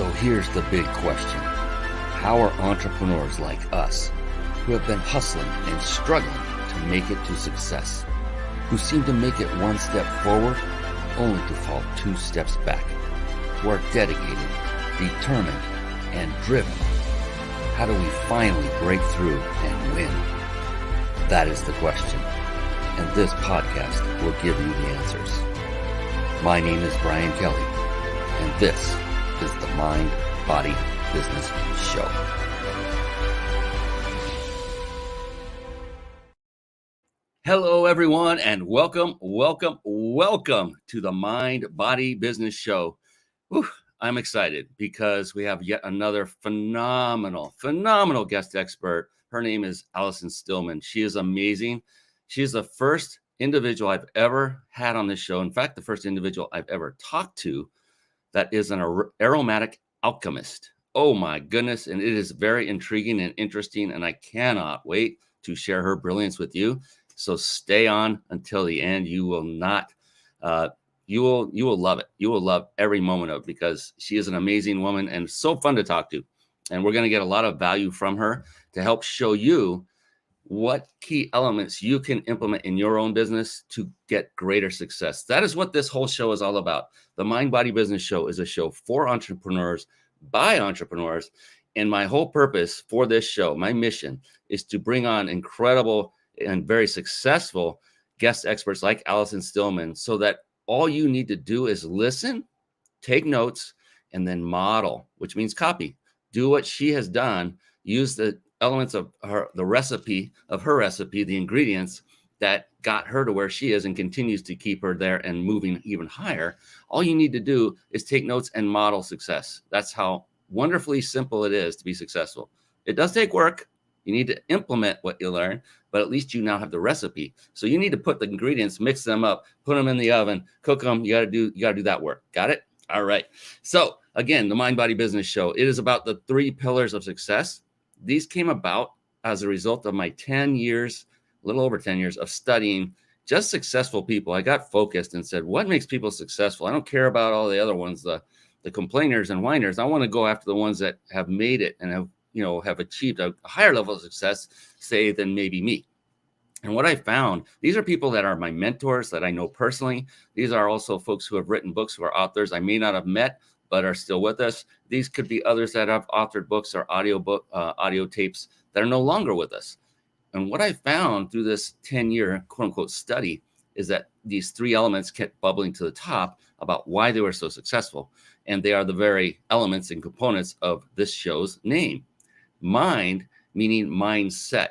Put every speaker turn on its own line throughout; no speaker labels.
So here's the big question. How are entrepreneurs like us, who have been hustling and struggling to make it to success, who seem to make it one step forward only to fall two steps back, who are dedicated, determined, and driven, how do we finally break through and win? That is the question, and this podcast will give you the answers. My name is Brian Kelly, and this is the Mind, Body, Business Show. Hello, everyone, and welcome to the Mind, Body, Business Show. Whew, I'm excited because we have yet another phenomenal guest expert. Her name is Allison Stillman. She is amazing. She is the first individual I've ever had on this show. In fact, the first individual I've ever talked to that is an aromatic alchemist. Oh my goodness. And it is very intriguing and interesting. And I cannot wait to share her brilliance with you. So stay on until the end. You will not, you will love it. You will love every moment of it because she is an amazing woman and so fun to talk to. And we're going to get a lot of value from her to help show you what key elements you can implement in your own business to get greater success. That is what this whole show is all about. The Mind Body Business Show is a show for entrepreneurs by entrepreneurs. And my whole purpose for this show, my mission, is to bring on incredible and very successful guest experts like Allison Stillman so that all you need to do is listen, take notes, and then model, which means copy. Do what she has done. Use the elements of the recipe, the ingredients that got her to where she is and continues to keep her there and moving even higher. All you need to do is take notes and model success. That's how wonderfully simple it is to be successful. It does take work. You need to implement what you learn, but at least you now have the recipe. So you need to put the ingredients, mix them up, put them in the oven, cook them. You got to do that work. Got it? All right. So again, the Mind Body Business Show, it is about the 3 pillars of success. These came about as a result of my 10 years, a little over 10 years of studying just successful people. I got focused and said, what makes people successful? I don't care about all the other ones, the complainers and whiners. I want to go after the ones that have made it and have achieved a higher level of success, say, than maybe me. And what I found, these are people that are my mentors that I know personally. These are also folks who have written books, who are authors I may not have met, but are still with us. These could be others that have authored books or audio tapes that are no longer with us. And what I found through this 10-year quote unquote study is that these 3 elements kept bubbling to the top about why they were so successful. And they are the very elements and components of this show's name. Mind, meaning mindset.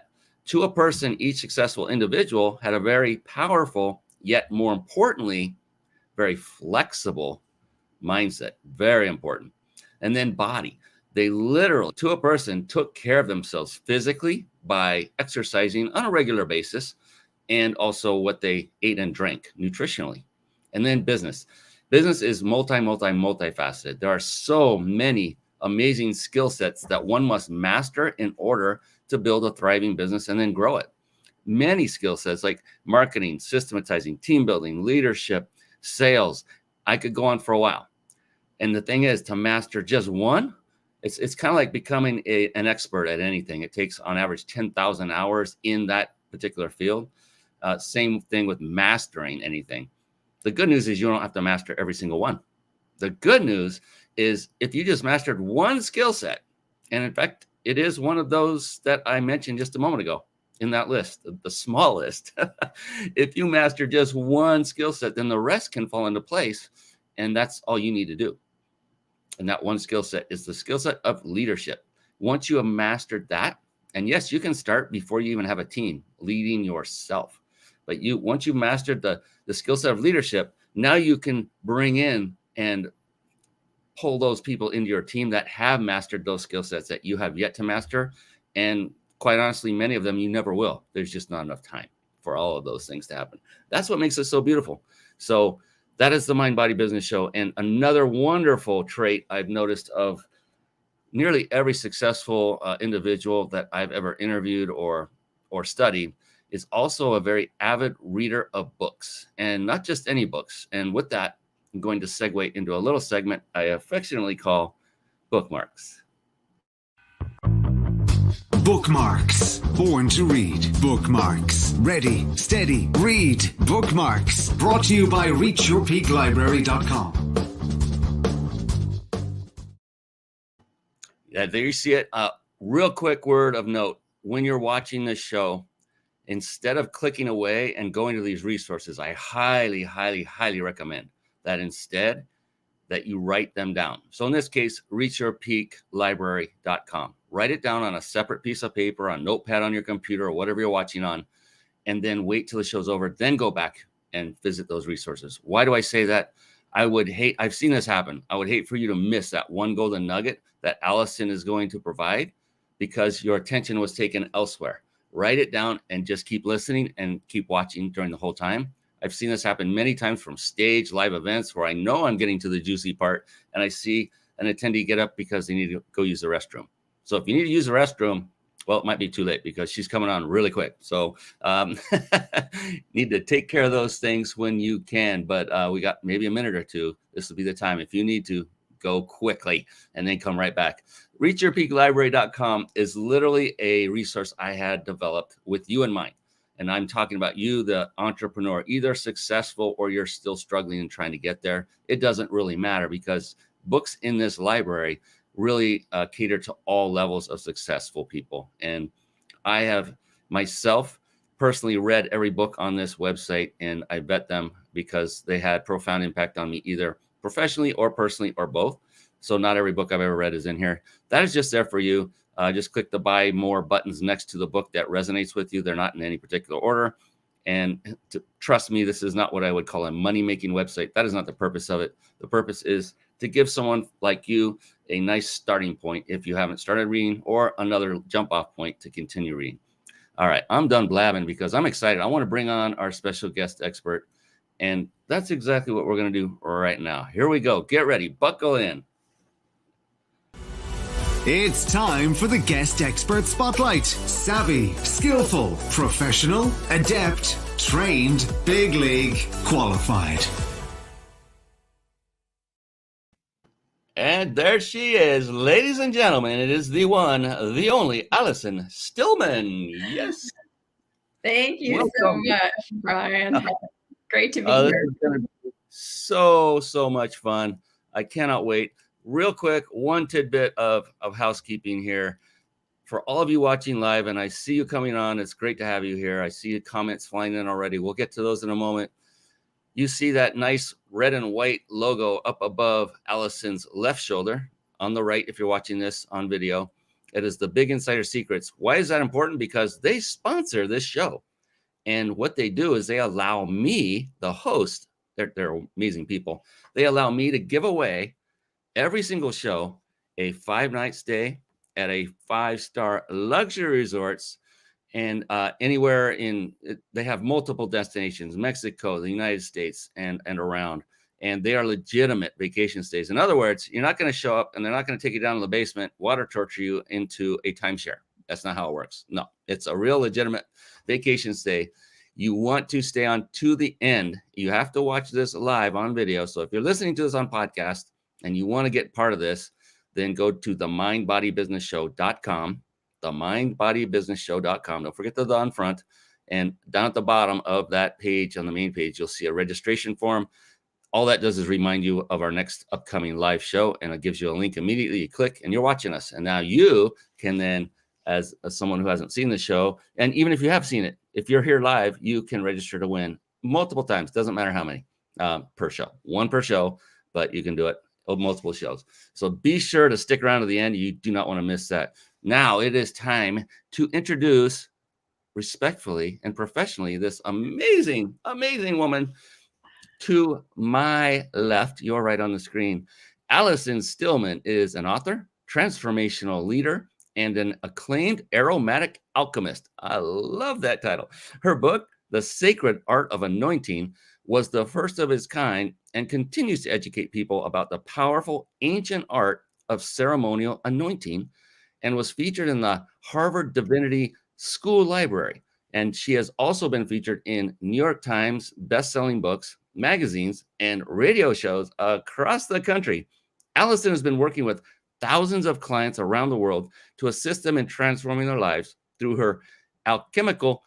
To a person, each successful individual had a very powerful, yet more importantly, very flexible mindset. Very important. And then body. They literally, to a person, took care of themselves physically by exercising on a regular basis and also what they ate and drank nutritionally. And then business. Business is multifaceted. There are so many amazing skill sets that one must master in order to build a thriving business and then grow it. Many skill sets like marketing, systematizing, team building, leadership, sales. I could go on for a while. And the thing is, to master just one, it's kind of like becoming an expert at anything. It takes on average 10,000 hours in that particular field. Same thing with mastering anything. The good news is you don't have to master every single one. The good news is if you just mastered one skill set, and in fact, it is one of those that I mentioned just a moment ago in that list, the small list. If you master just one skill set, then the rest can fall into place. And that's all you need to do. And that one skill set is the skill set of leadership. Once you have mastered that, and yes, you can start before you even have a team, leading yourself. But once you've mastered the skill set of leadership, now you can bring in and pull those people into your team that have mastered those skill sets that you have yet to master. And quite honestly, many of them you never will. There's just not enough time for all of those things to happen. That's what makes it so beautiful. So that is the Mind Body Business Show. And another wonderful trait I've noticed of nearly every successful individual that I've ever interviewed or studied is also a very avid reader of books, and not just any books. And with that, I'm going to segue into a little segment I affectionately call bookmarks.
Bookmarks. Born to read. Bookmarks. Ready, steady, read. Bookmarks. Brought to you by reachyourpeaklibrary.com.
Yeah, there you see it. Real quick word of note. When you're watching this show, instead of clicking away and going to these resources, I highly, highly, highly recommend that instead that you write them down. So in this case, reachyourpeaklibrary.com. Write it down on a separate piece of paper, on a notepad on your computer, or whatever you're watching on, and then wait till the show's over. Then go back and visit those resources. Why do I say that? I've seen this happen. I would hate for you to miss that one golden nugget that Allison is going to provide because your attention was taken elsewhere. Write it down and just keep listening and keep watching during the whole time. I've seen this happen many times from stage live events where I know I'm getting to the juicy part and I see an attendee get up because they need to go use the restroom. So if you need to use the restroom, well, it might be too late because she's coming on really quick. So need to take care of those things when you can. But we got maybe a minute or two. This will be the time. If you need to, go quickly and then come right back. Reachyourpeaklibrary.com is literally a resource I had developed with you in mind. And I'm talking about you, the entrepreneur, either successful or you're still struggling and trying to get there. It doesn't really matter because books in this library really cater to all levels of successful people. And I have myself personally read every book on this website, and I vet them because they had profound impact on me, either professionally or personally or both. So not every book I've ever read is in here. That is just there for you. Just click the buy more buttons next to the book that resonates with you. They're not in any particular order. And trust me, this is not what I would call a money-making website. That is not the purpose of it. The purpose is to give someone like you a nice starting point if you haven't started reading, or another jump-off point to continue reading. All right, I'm done blabbing because I'm excited. I want to bring on our special guest expert, and that's exactly what we're going to do right now. Here we go. Get ready. Buckle in.
It's time for the Guest Expert Spotlight. Savvy, skillful, professional, adept, trained, big league, qualified.
And there she is, ladies and gentlemen. It is the one, the only Allison Stillman. Yes.
Thank you so much, Brian. Great to be
This
here.
is going to be so much fun. I cannot wait. Real quick, one tidbit of housekeeping here. For all of you watching live, and I see you coming on, it's great to have you here. I see comments flying in already. We'll get to those in a moment. You see that nice red and white logo up above Allison's left shoulder on the right if you're watching this on video. It is the Big Insider Secrets. Why is that important? Because they sponsor this show. And what they do is they allow me, the host, they're amazing people. They allow me to give away every single show a 5-night stay at a 5-star luxury resorts, and anywhere they have multiple destinations, Mexico, the United States, and around. And they are legitimate vacation stays. In other words, you're not going to show up and they're not going to take you down to the basement, water torture you into a timeshare. That's not how it works. No, it's a real legitimate vacation stay. You want to stay on to the end. You have to watch this live on video. So if you're listening to this on podcast and you want to get part of this, then go to themindbodybusinessshow.com, themindbodybusinessshow.com. Don't forget the on front. And down at the bottom of that page, on the main page, you'll see a registration form. All that does is remind you of our next upcoming live show, and it gives you a link immediately. You click and you're watching us. And now you can then, as someone who hasn't seen the show, and even if you have seen it, if you're here live, you can register to win multiple times. Doesn't matter how many per show. One per show, but you can do it multiple shows. So be sure to stick around to the end. You do not want to miss that. Now it is time to introduce respectfully and professionally this amazing woman. To my left, you're right on the screen. Allison Stillman is an author, transformational leader, and an acclaimed aromatic alchemist. I love that title. Her book, The Sacred Art of Anointing, was the first of its kind and continues to educate people about the powerful ancient art of ceremonial anointing, and was featured in the Harvard Divinity School Library. And she has also been featured in New York Times Bestselling Books, magazines, and radio shows across the country. Allison has been working with thousands of clients around the world to assist them in transforming their lives through her alchemical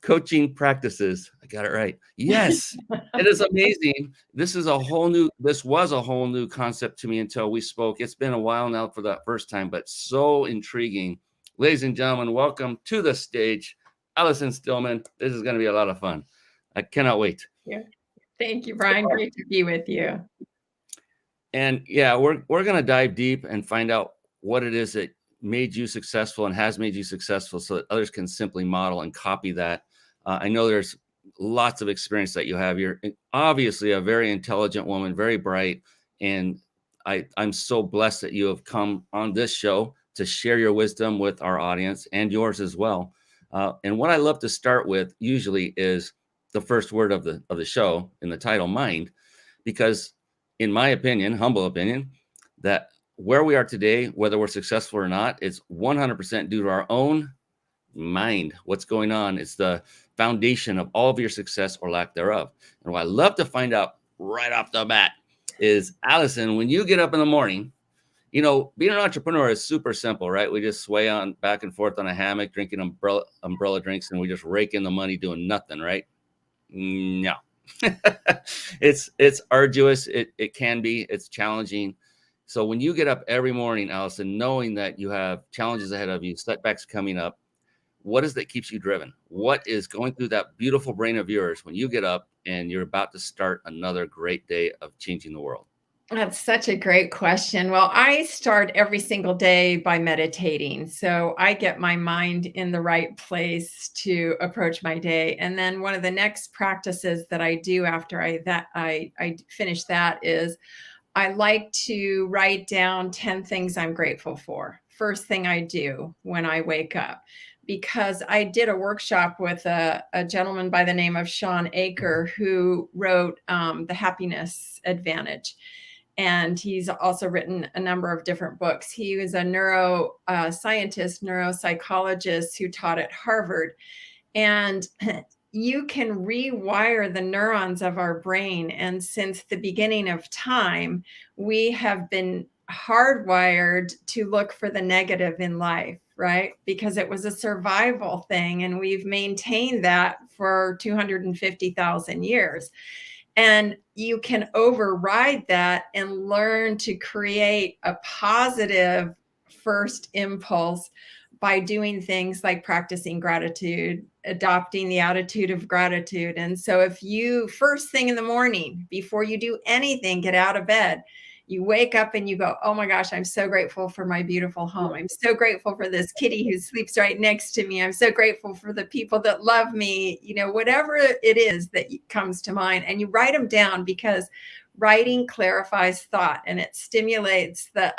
coaching practices. I got it right. Yes, it is amazing. This was a whole new concept to me until we spoke. It's been a while now for that first time, but so intriguing. Ladies and gentlemen, welcome to the stage, Allison Stillman. This is going to be a lot of fun. I cannot wait.
Yeah. Thank you, Brian. Great to be with you.
And yeah, we're going to dive deep and find out what it is that made you successful and has made you successful so that others can simply model and copy that. I know there's lots of experience that you have. You're obviously a very intelligent woman, very bright. And I'm so blessed that you have come on this show to share your wisdom with our audience and yours as well. And what I love to start with usually is the first word of the show in the title, mind, because in my opinion, humble opinion, that where we are today, whether we're successful or not, it's 100% due to our own mind. What's going on? It's the foundation of all of your success or lack thereof. And what I love to find out right off the bat is, Allison, when you get up in the morning, you know, being an entrepreneur is super simple, right? We just sway on back and forth on a hammock, drinking umbrella drinks, and we just rake in the money doing nothing, right? No. It's arduous. It can be. It's challenging. So when you get up every morning, Allison, knowing that you have challenges ahead of you, setbacks coming up, what is that keeps you driven? What is going through that beautiful brain of yours when you get up and you're about to start another great day of changing the world?
That's such a great question. Well, I start every single day by meditating. So I get my mind in the right place to approach my day. And then one of the next practices that I do after I finish that is I like to write down 10 things I'm grateful for. First thing I do when I wake up, because I did a workshop with a gentleman by the name of Sean Aker, who wrote The Happiness Advantage. And he's also written a number of different books. He was a neuroscientist, neuropsychologist who taught at Harvard. And you can rewire the neurons of our brain. And since the beginning of time, we have been hardwired to look for the negative in life, right? Because it was a survival thing. And we've maintained that for 250,000 years. And you can override that and learn to create a positive first impulse by doing things like practicing gratitude, adopting the attitude of gratitude. And so if you first thing in the morning, before you do anything, get out of bed, you wake up and you go, oh my gosh, I'm so grateful for my beautiful home. I'm so grateful for this kitty who sleeps right next to me. I'm so grateful for the people that love me, you know, whatever it is that comes to mind. And you write them down, because writing clarifies thought and it stimulates the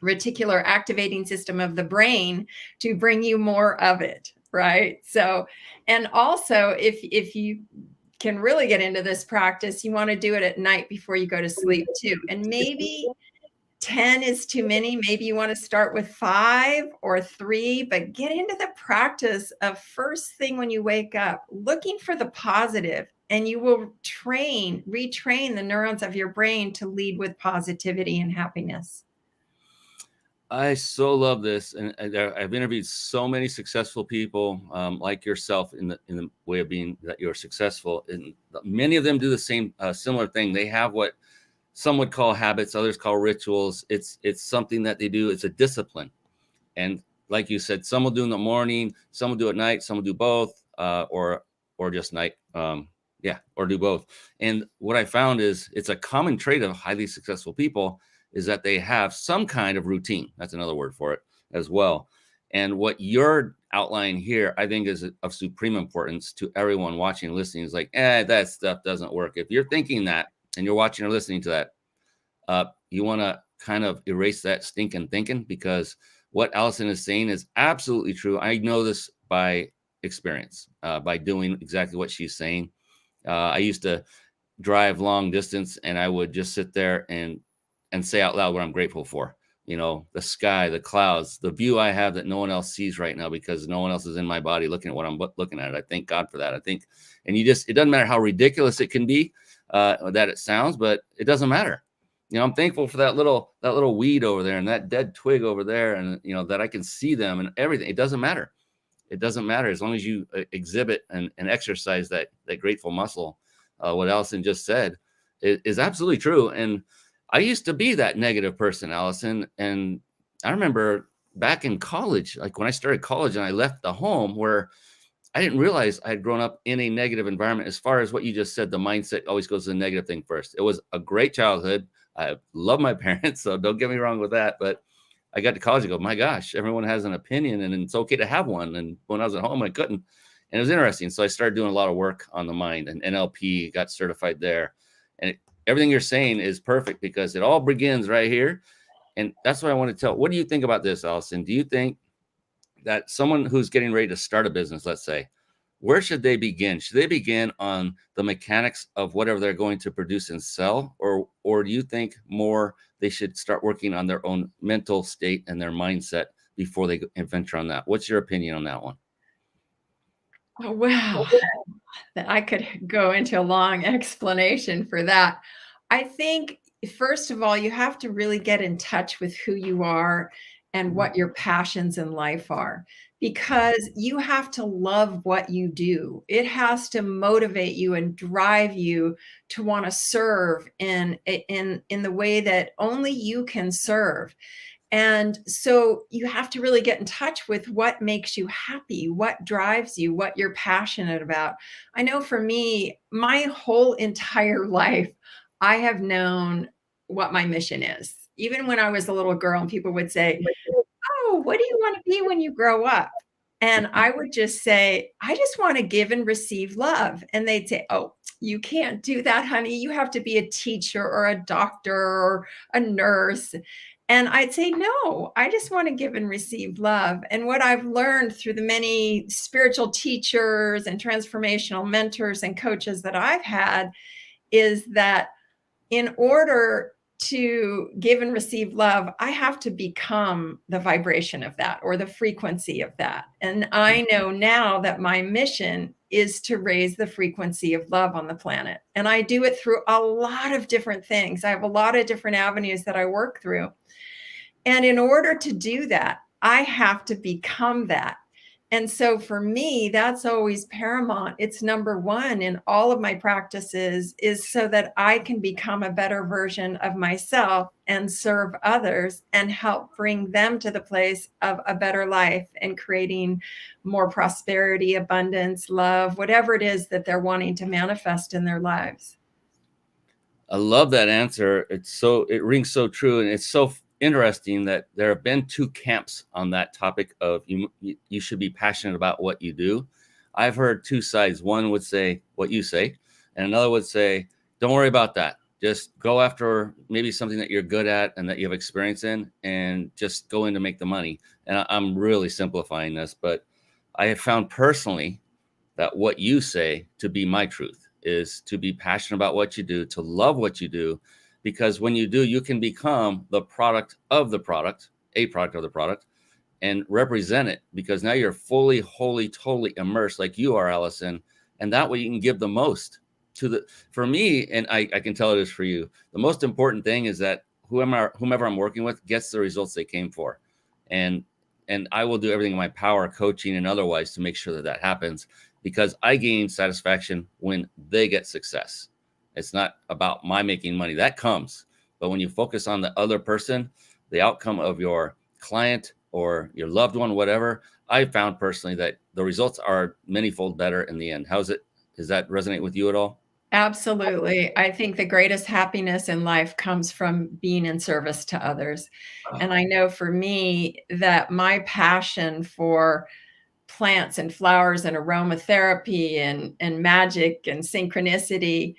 reticular activating system of the brain to bring you more of it, right? So, and also if you can really get into this practice, you want to do it at night before you go to sleep too. And maybe 10 is too many. Maybe you want to start with 5 or 3, but get into the practice of first thing when you wake up, looking for the positive, and you will retrain the neurons of your brain to lead with positivity and happiness.
I so love this, and I've interviewed so many successful people like yourself in the way of being that you're successful, and many of them do the same similar thing. They have what some would call habits, others call rituals. It's something that they do. It's a discipline, and like you said, some will do in the morning, some will do at night, some will do both, or just night. Or do both. And what I found is it's a common trait of highly successful people is that they have some kind of routine. That's another word for it as well. And what you're outlining here, I think, is of supreme importance to everyone watching and listening. Is like, that stuff doesn't work. If you're thinking that and you're watching or listening to that, you want to kind of erase that stinking thinking, because what Allison is saying is absolutely true. I know this by experience, by doing exactly what she's saying. I used to drive long distance, and I would just sit there and say out loud what I'm grateful for. You know, the sky, the clouds, the view I have that no one else sees right now because no one else is in my body looking at what I'm looking at. I thank God for that. I think, and it doesn't matter how ridiculous it can be, that it sounds, but it doesn't matter. I'm thankful for that little weed over there and that dead twig over there, and that I can see them and everything. It doesn't matter. It doesn't matter as long as you exhibit and exercise that grateful muscle. What Allison just said is absolutely true. And I used to be that negative person, Allison. And I remember back in college, like when I started college and I left the home, where I didn't realize I had grown up in a negative environment. As far as what you just said, the mindset always goes to the negative thing first. It was a great childhood. I love my parents, so don't get me wrong with that. But I got to college and go, my gosh, everyone has an opinion and it's okay to have one. And when I was at home, I couldn't. And it was interesting. So I started doing a lot of work on the mind, and NLP, got certified there. And everything you're saying is perfect because it all begins right here. And that's what I want to tell. What do you think about this, Allison? Do you think that someone who's getting ready to start a business, let's say, where should they begin? Should they begin on the mechanics of whatever they're going to produce and sell? Or do you think more they should start working on their own mental state and their mindset before they venture on that? What's your opinion on that one?
Oh, wow. I could go into a long explanation for that. I think, first of all, you have to really get in touch with who you are and what your passions in life are, because you have to love what you do. It has to motivate you and drive you to want to serve in the way that only you can serve. And so you have to really get in touch with what makes you happy, what drives you, what you're passionate about. I know for me, my whole entire life, I have known what my mission is. Even when I was a little girl and people would say, "Oh, what do you want to be when you grow up?" And I would just say, "I just want to give and receive love." And they'd say, "Oh, you can't do that, honey. You have to be a teacher or a doctor or a nurse." And I'd say, "No, I just want to give and receive love." And what I've learned through the many spiritual teachers and transformational mentors and coaches that I've had is that in order to give and receive love, I have to become the vibration of that or the frequency of that. And I know now that my mission is to raise the frequency of love on the planet. And I do it through a lot of different things. I have a lot of different avenues that I work through. And in order to do that, I have to become that. And so for me, that's always paramount. It's number one in all of my practices, is so that I can become a better version of myself and serve others and help bring them to the place of a better life and creating more prosperity, abundance, love, whatever it is that they're wanting to manifest in their lives.
I love that answer. It rings so true. And it's so interesting that there have been two camps on that topic of you should be passionate about what you do. I've heard two sides. One would say what you say, and another would say, don't worry about that. Just go after maybe something that you're good at and that you have experience in, and just go in to make the money. And I'm really simplifying this, but I have found personally that what you say to be my truth is to be passionate about what you do, to love what you do, because when you do, you can become the product of the product, a product of the product, and represent it, because now you're fully, wholly, totally immersed like you are, Allison. And that way you can give the most for me, and I can tell it is for you. The most important thing is that whomever I'm working with gets the results they came for. And I will do everything in my power, coaching and otherwise, to make sure that happens, because I gain satisfaction when they get success. It's not about my making money. That comes. But when you focus on the other person, the outcome of your client or your loved one, whatever, I found personally that the results are manyfold better in the end. Does that resonate with you at all?
Absolutely. I think the greatest happiness in life comes from being in service to others. And I know for me that my passion for plants and flowers and aromatherapy and magic and synchronicity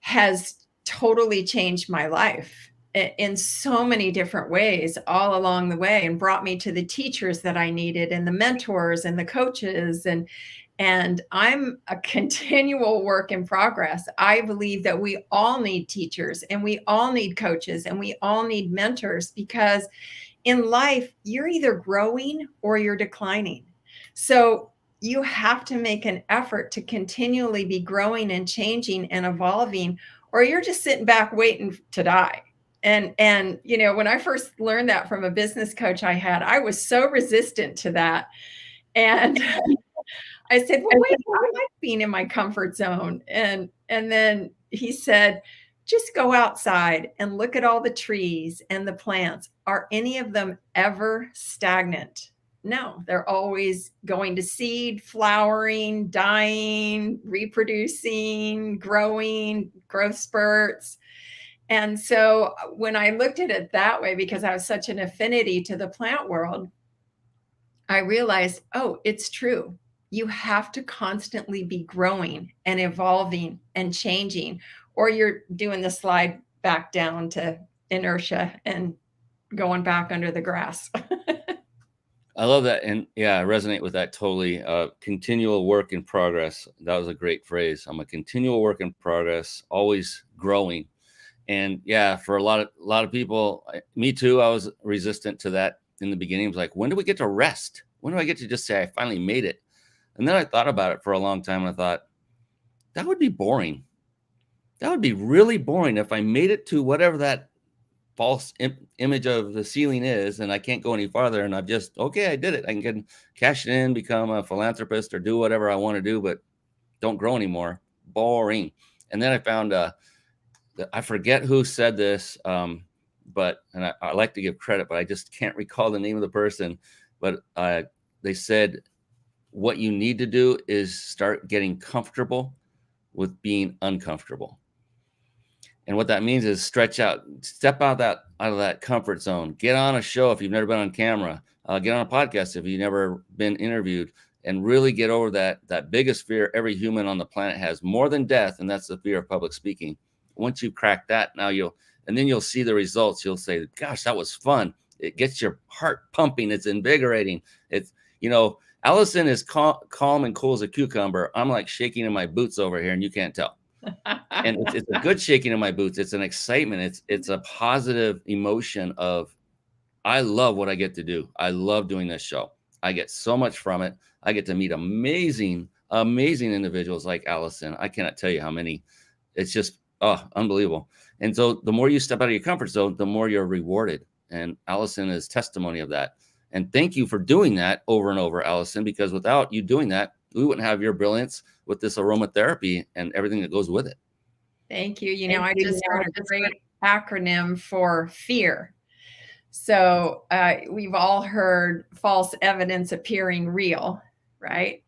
has totally changed my life in so many different ways all along the way, and brought me to the teachers that I needed and the mentors and the coaches. And I'm a continual work in progress. I believe that we all need teachers and we all need coaches and we all need mentors, because in life, you're either growing or you're declining. So you have to make an effort to continually be growing and changing and evolving, or you're just sitting back waiting to die. And when I first learned that from a business coach I had, I was so resistant to that. And I said, well, wait, I like being in my comfort zone. And then he said, just go outside and look at all the trees and the plants. Are any of them ever stagnant? No, they're always going to seed, flowering, dying, reproducing, growing, growth spurts. And so when I looked at it that way, because I have such an affinity to the plant world, I realized, oh, it's true. You have to constantly be growing and evolving and changing, or you're doing the slide back down to inertia and going back under the grass.
I love that. And yeah, I resonate with that totally. Continual work in progress. That was a great phrase. I'm a continual work in progress, always growing. And yeah, for a lot of people, me too, I was resistant to that in the beginning. It was like, when do we get to rest? When do I get to just say I finally made it? And then I thought about it for a long time. And I thought, that would be boring. That would be really boring if I made it to whatever that false image of the ceiling is, and I can't go any farther. And I've just, okay, I did it. I can cash it in, become a philanthropist, or do whatever I want to do, but don't grow anymore. Boring. And then I found, I forget who said this, but I like to give credit, but I just can't recall the name of the person. But they said, what you need to do is start getting comfortable with being uncomfortable. And what that means is stretch out, step out of that comfort zone, get on a show if you've never been on camera, get on a podcast if you've never been interviewed, and really get over that biggest fear every human on the planet has, more than death, and that's the fear of public speaking. Once you crack that, then you'll see the results. You'll say, gosh, that was fun. It gets your heart pumping. It's invigorating. It's, Allison is calm and cool as a cucumber. I'm like shaking in my boots over here, and you can't tell. And it's a good shaking in my boots. It's an excitement. It's a positive emotion of, I love what I get to do. I love doing this show. I get so much from it. I get to meet amazing individuals like Allison. I cannot tell you how many. It's just, unbelievable. And so the more you step out of your comfort zone, the more you're rewarded. And Allison is testimony of that. And thank you for doing that over and over, Allison, because without you doing that, we wouldn't have your brilliance with this aromatherapy and everything that goes with it.
Thank you. I just heard a great acronym for FEAR. So we've all heard false evidence appearing real, right?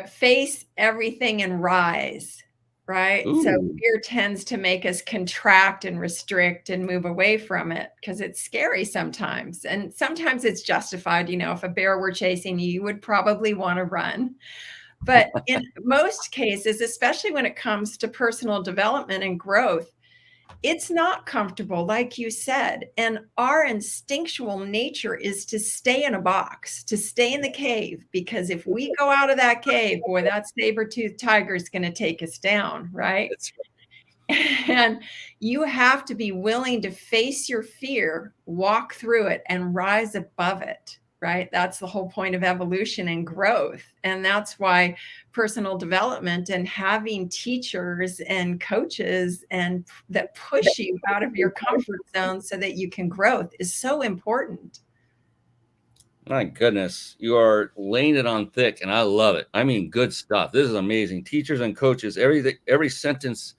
Face everything and rise, right?
Ooh.
So fear tends to make us contract and restrict and move away from it because it's scary sometimes. And sometimes it's justified. If a bear were chasing you, you would probably want to run. But in most cases, especially when it comes to personal development and growth, it's not comfortable, like you said. And our instinctual nature is to stay in a box, to stay in the cave, because if we go out of that cave, boy, that saber-toothed tiger is going to take us down, right?
That's right.
And you have to be willing to face your fear, walk through it, and rise above it, right? That's the whole point of evolution and growth. And that's why personal development and having teachers and coaches and that push you out of your comfort zone so that you can grow is so important.
My goodness, you are laying it on thick, and I love it. I mean, good stuff. This is amazing. Teachers and coaches, every sentence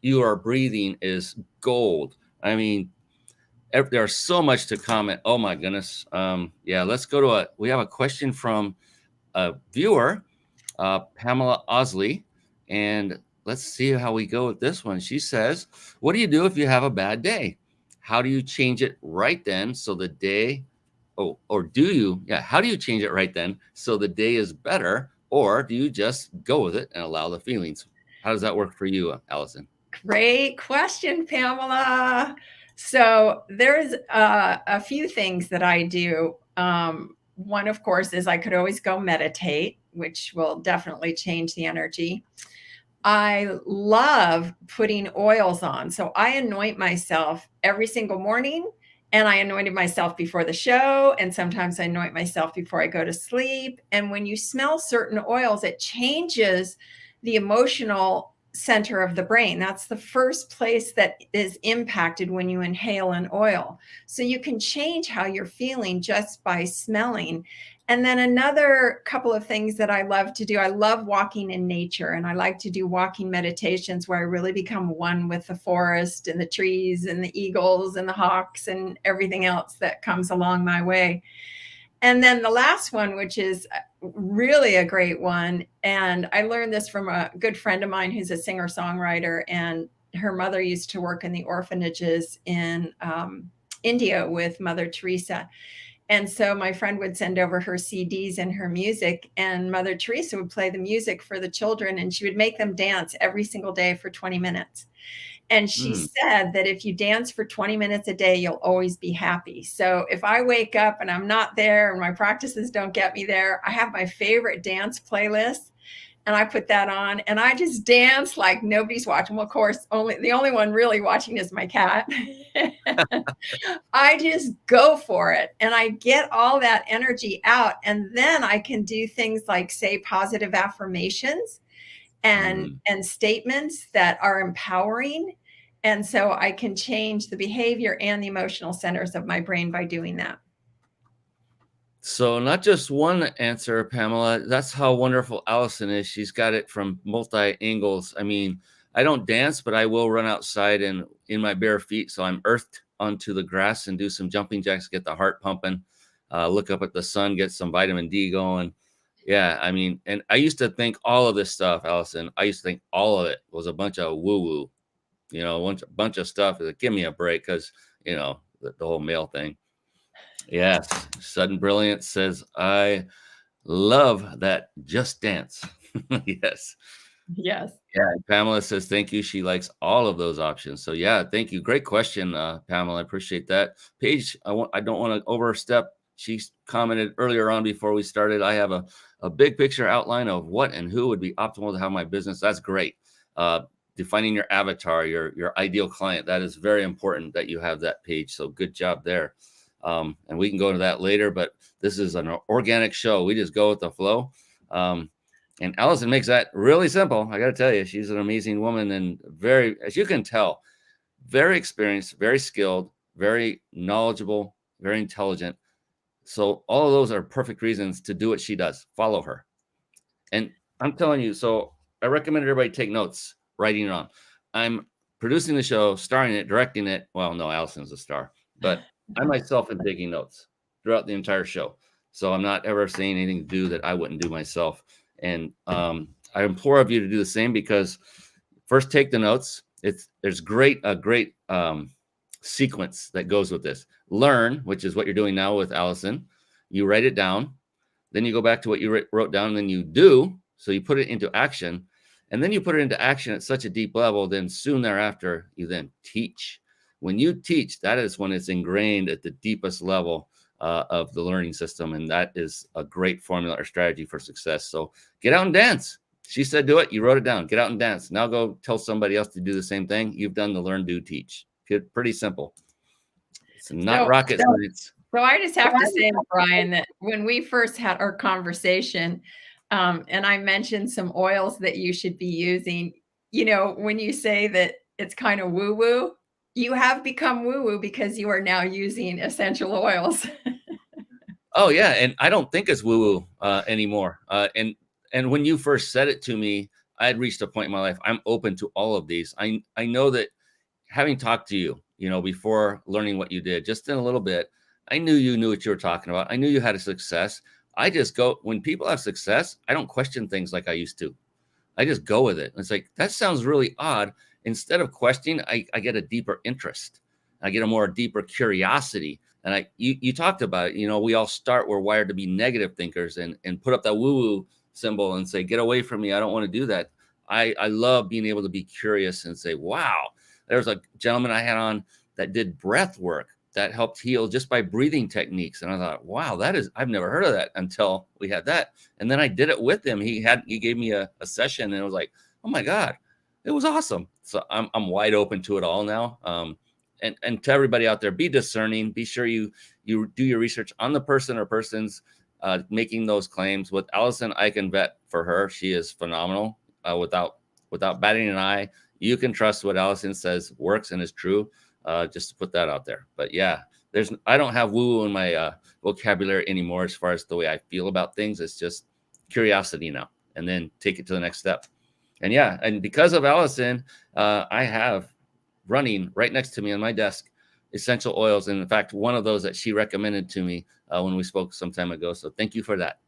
you are breathing is gold. I mean, there's so much to comment. Oh my goodness. Let's go to we have a question from a viewer, Pamela Osley, and let's see how we go with this one. She says, what do you do if you have a bad day? How do you change it right then so the day, how do you change it right then so the day is better? Or do you just go with it and allow the feelings? How does that work for you, Allison?
Great question, Pamela. So there's a few things that I do. One, of course, is I could always go meditate, which will definitely change the energy. I love putting oils on. So I anoint myself every single morning, and I anointed myself before the show. And sometimes I anoint myself before I go to sleep. And when you smell certain oils, it changes the emotional center of the brain. That's the first place that is impacted when you inhale an oil. So you can change how you're feeling just by smelling. And then another couple of things that I love to do, I love walking in nature, and I like to do walking meditations where I really become one with the forest and the trees and the eagles and the hawks and everything else that comes along my way. And then the last one, which is really a great one, and I learned this from a good friend of mine who's a singer-songwriter, and her mother used to work in the orphanages in India with Mother Teresa. And so my friend would send over her CDs and her music, and Mother Teresa would play the music for the children, and she would make them dance every single day for 20 minutes. And she said that if you dance for 20 minutes a day, you'll always be happy. So if I wake up and I'm not there and my practices don't get me there, I have my favorite dance playlist and I put that on and I just dance like nobody's watching. Well, of course, the only one really watching is my cat. I just go for it and I get all that energy out. And then I can do things like say positive affirmations and statements that are empowering. And so I can change the behavior and the emotional centers of my brain by doing that.
So not just one answer, Pamela. That's how wonderful Allison is. She's got it from multi angles. I mean, I don't dance, but I will run outside and in my bare feet. So I'm earthed onto the grass and do some jumping jacks, get the heart pumping, look up at the sun, get some vitamin D going. Yeah, I mean, and I used to think all of this stuff, Allison, I used to think all of it was a bunch of woo-woo, a bunch of stuff. Like, give me a break, because, the whole male thing. Yes, Sudden Brilliance says, I love that just dance. Yes.
Yes.
Yeah, Pamela says, thank you. She likes all of those options. So yeah, thank you. Great question, Pamela. I appreciate that. Paige, I don't want to overstep. She commented earlier on before we started, I have a big picture outline of what and who would be optimal to have my business. That's great. Defining your avatar, your ideal client. That is very important that you have that page. So good job there. And we can go into that later, but this is an organic show. We just go with the flow. And Allison makes that really simple. I got to tell you, she's an amazing woman and very, as you can tell, very experienced, very skilled, very knowledgeable, very intelligent. So all of those are perfect reasons to do what she does. Follow her. And I'm telling you, so I recommend everybody take notes, writing it on. I'm producing the show, starring it, directing it. Well, no, Allison's a star, but I myself am taking notes throughout the entire show. So I'm not ever saying anything to do that I wouldn't do myself. And I implore of you to do the same, because first take the notes. There's a great sequence that goes with this. Learn, which is what you're doing now with Allison. You write it down. Then you go back to what you wrote down, and then you do. So you put it into action. And then you put it into action at such a deep level, then soon thereafter, you then teach. When you teach, that is when it's ingrained at the deepest level of the learning system. And that is a great formula or strategy for success. So get out and dance. She said, do it. You wrote it down. Get out and dance. Now go tell somebody else to do the same thing. You've done the learn, do, teach. Pretty simple. It's not rocket science.
So I just have to say, Brian, that when we first had our conversation, and I mentioned some oils that you should be using, when you say that it's kind of woo-woo, you have become woo-woo because you are now using essential oils.
Oh, yeah. And I don't think it's woo-woo anymore. And when you first said it to me, I had reached a point in my life. I'm open to all of these. I know that having talked to you, before learning what you did, just in a little bit, I knew you knew what you were talking about. I knew you had a success. I just go, when people have success, I don't question things like I used to. I just go with it. It's like, that sounds really odd. Instead of questioning, I get a deeper interest. I get a more deeper curiosity. And you talked about it, we all we're wired to be negative thinkers and put up that woo-woo symbol and say, get away from me. I don't want to do that. I love being able to be curious and say, wow, there's a gentleman I had on that did breath work that helped heal just by breathing techniques. And I thought, wow, I've never heard of that until we had that. And then I did it with him. He gave me a session, and it was like, oh my God, it was awesome. So I'm wide open to it all now. And to everybody out there, be discerning. Be sure you do your research on the person or persons making those claims. With Allison, I can vet for her. She is phenomenal without without batting an eye. You can trust what Allison says works and is true. Just to put that out there. But yeah, I don't have woo-woo in my vocabulary anymore as far as the way I feel about things. It's just curiosity now, and then take it to the next step. And yeah, and because of Allison, I have running right next to me on my desk essential oils. And in fact, one of those that she recommended to me when we spoke some time ago. So thank you for that.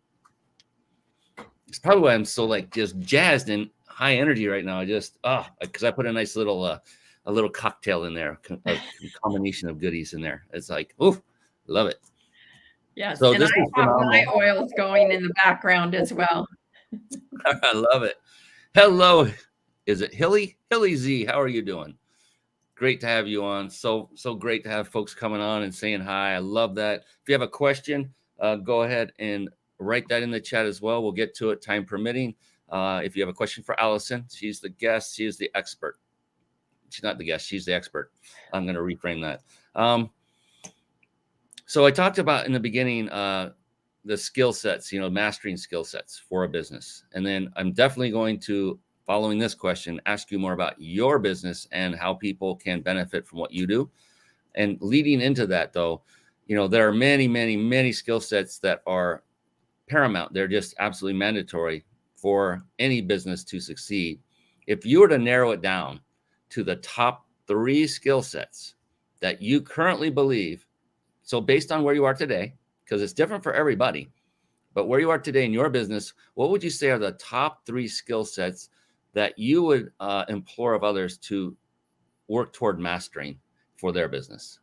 It's probably why I'm so like just jazzed and high energy right now. I just, because I put a nice little, a little cocktail in there, a combination of goodies in there. It's like, oof, love it.
Yes,
so
and
this
I
is
have
phenomenal.
my oils going in the background as well.
I love it. Hello, is it Hilly Z? How are you doing? Great to have you on. So great to have folks coming on and saying hi. I love that. If you have a question, go ahead and write that in the chat as well. We'll get to it, time permitting. If you have a question for Allison, she's the guest. She is the expert. She's not the guest. She's the expert. I'm going to reframe that. So I talked about in the beginning the skill sets, mastering skill sets for a business. And then I'm definitely going to, following this question, ask you more about your business and how people can benefit from what you do. And leading into that, though, there are many, many, many skill sets that are paramount. They're just absolutely mandatory for any business to succeed. If you were to narrow it down to the top 3 skill sets that you currently believe, so based on where you are today, because it's different for everybody, but where you are today in your business, what would you say are the top 3 skill sets that you would implore of others to work toward mastering for their business?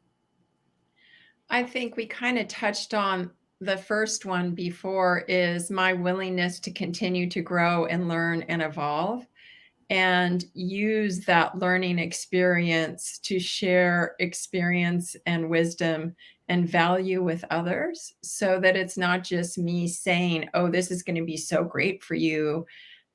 I think we kind of touched on the first one before, is my willingness to continue to grow and learn and evolve, and use that learning experience to share experience and wisdom and value with others, so that it's not just me saying, oh, this is going to be so great for you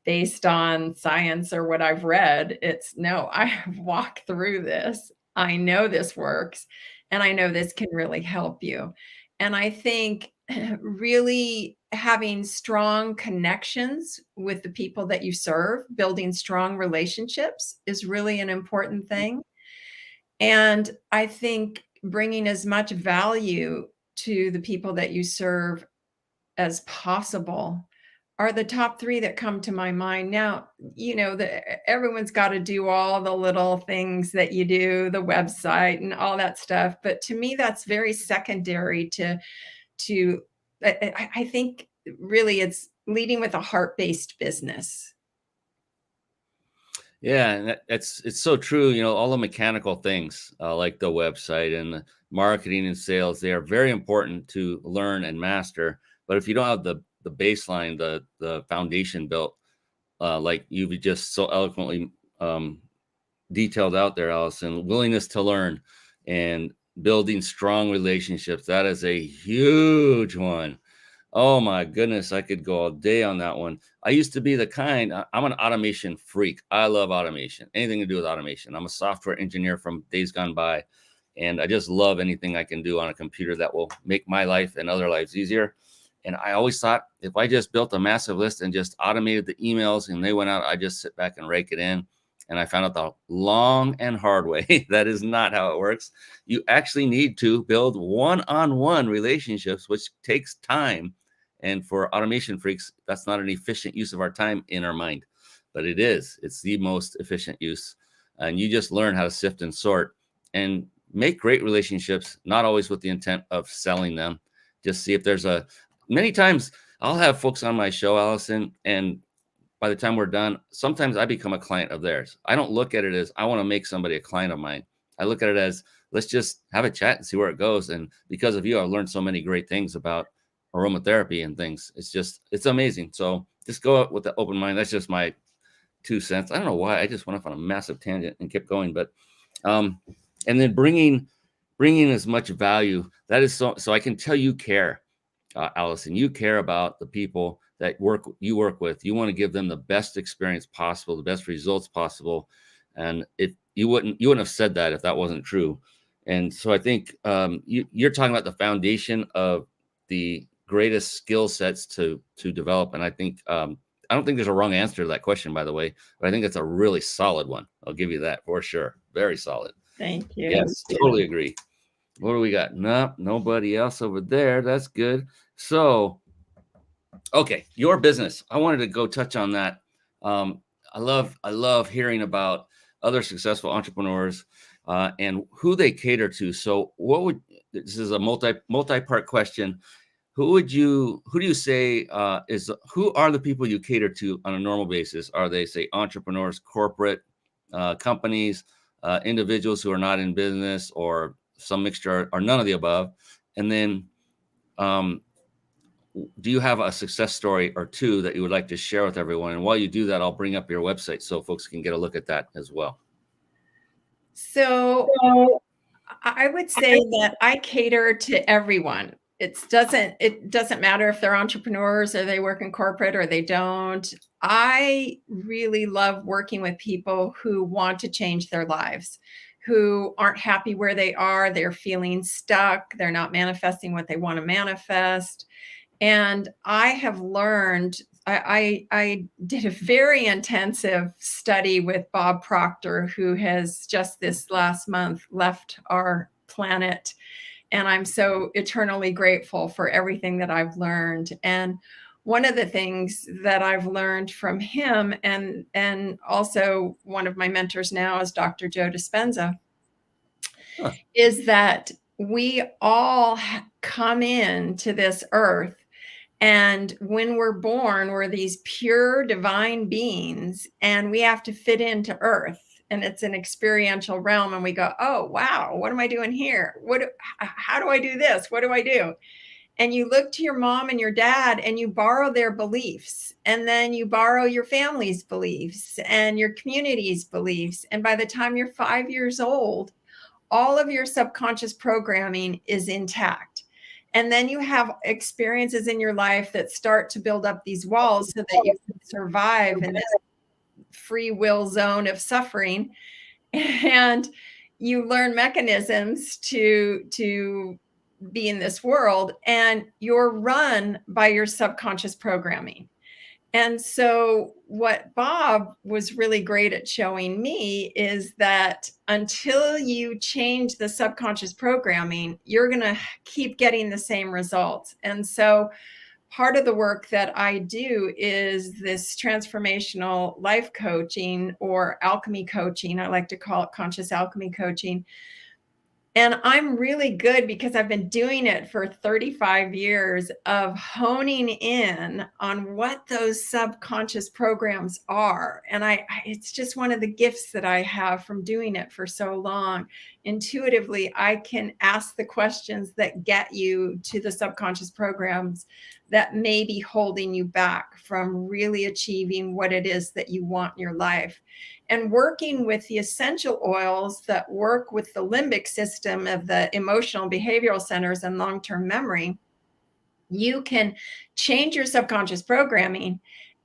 based on science or what I've read. It's no, I have walked through this. I know this works, and I know this can really help you. And I think really having strong connections with the people that you serve, building strong relationships is really an important thing. And I think bringing as much value to the people that you serve as possible are the top 3 that come to my mind. Now, everyone's got to do all the little things that you do, the website and all that stuff. But to me, that's very secondary to I think really it's leading with a heart-based business.
Yeah, and it's so true. All the mechanical things like the website and the marketing and sales, they are very important to learn and master. But if you don't have the baseline, the foundation built, like you've just so eloquently detailed out there, Allison, willingness to learn and building strong relationships, that is a huge one. Oh my goodness, I could go all day on that one. I used to be I'm an automation freak. I love automation, anything to do with automation. I'm a software engineer from days gone by, and I just love anything I can do on a computer that will make my life and other lives easier. And I always thought if I just built a massive list and just automated the emails and they went out, I just sit back and rake it in. And I found out the long and hard way that is not how it works. You actually need to build one-on-one relationships, which takes time. And for automation freaks, that's not an efficient use of our time in our mind, but it is. It's the most efficient use. And you just learn how to sift and sort and make great relationships, not always with the intent of selling them. Just see if there's many times I'll have folks on my show, Allison, and by the time we're done, sometimes I become a client of theirs. I don't look at it as I want to make somebody a client of mine. I look at it as let's just have a chat and see where it goes. And because of you, I've learned so many great things about aromatherapy and things. It's amazing. So just go out with the open mind. That's just my 2 cents. I don't know why I just went off on a massive tangent and kept going, but and then bringing as much value. That is so I can tell you care, Allison. You care about the people that you work with. You want to give them the best experience possible, the best results possible. And if you wouldn't have said that if that wasn't true. And so I think you're talking about the foundation of the greatest skill sets to develop. And I think I don't think there's a wrong answer to that question, by the way, but I think it's a really solid one. I'll give you that for sure. Very solid.
Thank you.
Yes, totally agree. What do we got? Nope, nobody else over there. That's good. So, okay, your business. I wanted to go touch on that. I love hearing about other successful entrepreneurs and who they cater to. So, this is a multi-part question. Who do you say who are the people you cater to on a normal basis? Are they, say, entrepreneurs, corporate companies, individuals who are not in business, or some mixture, or none of the above? And then do you have a success story or two that you would like to share with everyone? And while you do that, I'll bring up your website so folks can get a look at that as well.
So I would say that I cater to everyone. It doesn't matter if they're entrepreneurs or they work in corporate or they don't. I really love working with people who want to change their lives, who aren't happy where they are. They're feeling stuck. They're not manifesting what they want to manifest. And I have learned, I did a very intensive study with Bob Proctor, who has just this last month left our planet. And I'm so eternally grateful for everything that I've learned. And one of the things that I've learned from him, and also one of my mentors now is Dr. Joe Dispenza, is that we all come into this earth. And when we're born, we're these pure divine beings, and we have to fit into earth. And it's an experiential realm. And we go, oh, wow, what am I doing here? How do I do this? What do I do? And you look to your mom and your dad and you borrow their beliefs. And then you borrow your family's beliefs and your community's beliefs. And by the time you're 5 years old, all of your subconscious programming is intact. And then you have experiences in your life that start to build up these walls so that you can survive in this free will zone of suffering. And you learn mechanisms to be in this world, and you're run by your subconscious programming. And so what Bob was really great at showing me is that until you change the subconscious programming, you're going to keep getting the same results. And so part of the work that I do is this transformational life coaching, or alchemy coaching. I like to call it conscious alchemy coaching. And I'm really good because I've been doing it for 35 years of honing in on what those subconscious programs are. And it's just one of the gifts that I have from doing it for so long. Intuitively, I can ask the questions that get you to the subconscious programs that may be holding you back from really achieving what it is that you want in your life. And working with the essential oils that work with the limbic system of the emotional behavioral centers and long-term memory, you can change your subconscious programming,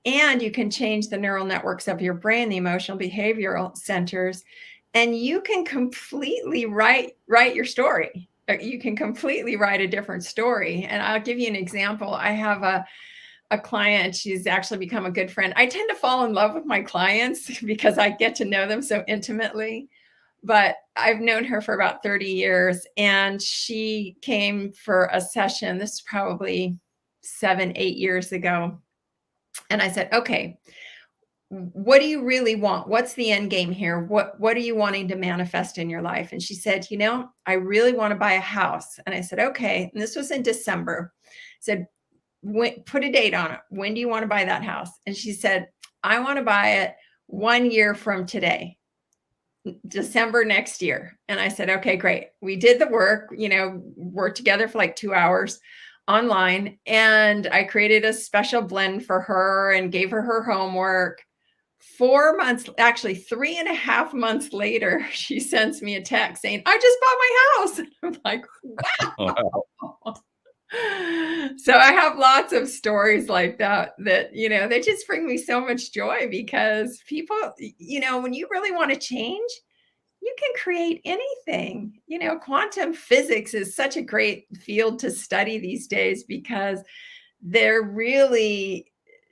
and you can change the neural networks of your brain, the emotional behavioral centers, and you can completely write your story. You can completely write a different story. And I'll give you an example. I have a client. She's actually become a good friend. I tend to fall in love with my clients because I get to know them so intimately. But I've known her for about 30 years, and she came for a session. This is probably 7-8 years ago. And I said, okay, what do you really want? What's the end game here? What are you wanting to manifest in your life? And she said, I really want to buy a house. And I said, okay. And this was in December. I said, put a date on it. When do you want to buy that house? And she said, I want to buy it 1 year from today, December next year. And I said, okay, great. We did the work, worked together for like 2 hours online. And I created a special blend for her and gave her homework. 4 months, actually 3.5 months later, she sends me a text saying, I just bought my house. I'm like, wow. So I have lots of stories like that, they just bring me so much joy, because people, when you really want to change, you can create anything. Quantum physics is such a great field to study these days, because they're really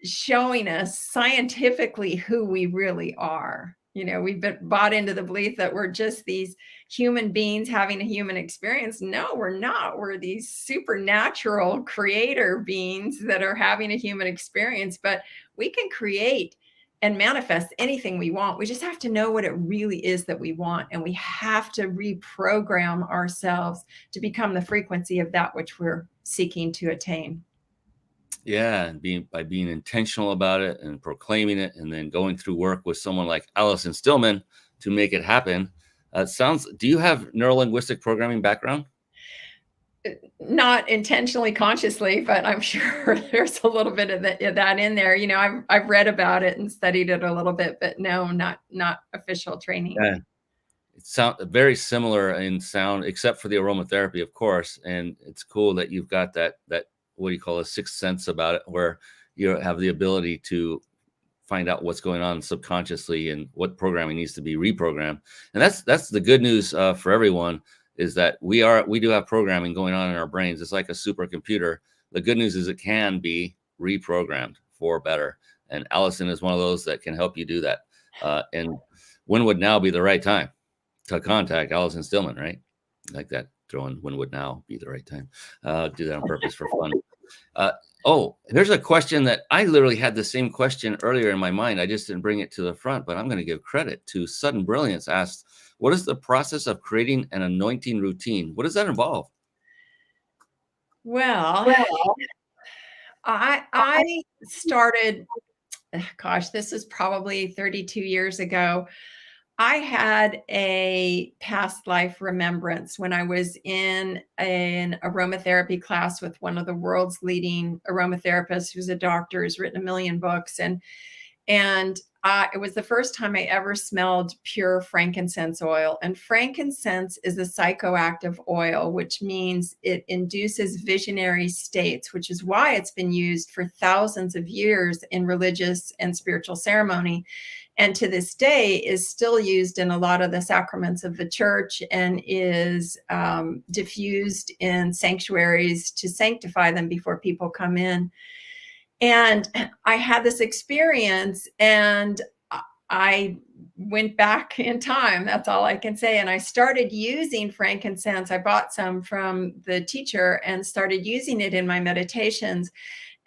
showing us scientifically who we really are. We've been bought into the belief that we're just these human beings having a human experience. No, we're not. We're these supernatural creator beings that are having a human experience, but we can create and manifest anything we want. We just have to know what it really is that we want. And we have to reprogram ourselves to become the frequency of that which we're seeking to attain.
Yeah, and by being intentional about it and proclaiming it, and then going through work with someone like Allison Stillman to make it happen. Do you have neurolinguistic programming background?
Not intentionally, consciously, but I'm sure there's a little bit of that in there. I've read about it and studied it a little bit, but no, not official training.
Yeah. It sounds very similar in sound, except for the aromatherapy, of course. And it's cool that you've got that what do you call a sixth sense about it, where you have the ability to find out what's going on subconsciously and what programming needs to be reprogrammed. And that's the good news for everyone, is that we do have programming going on in our brains. It's like a supercomputer. The good news is it can be reprogrammed for better. And Allison is one of those that can help you do that. And when would now be the right time to contact Allison Stillman, right? Like that, throwing when would now be the right time. Do that on purpose for fun. Here's a question that I literally had the same question earlier in my mind. I just didn't bring it to the front, but I'm going to give credit to Sudden Brilliance. Asked, what is the process of creating an anointing routine? What does that involve?
Well, I started, gosh, this is probably 32 years ago. I had a past life remembrance when I was in an aromatherapy class with one of the world's leading aromatherapists, who's a doctor, who's written 1 million books. And it was the first time I ever smelled pure frankincense oil. And frankincense is a psychoactive oil, which means it induces visionary states, which is why it's been used for thousands of years in religious and spiritual ceremony. And to this day is still used in a lot of the sacraments of the church, and is diffused in sanctuaries to sanctify them before people come in. And I had this experience, and I went back in time. That's all I can say. And I started using frankincense. I bought some from the teacher and started using it in my meditations.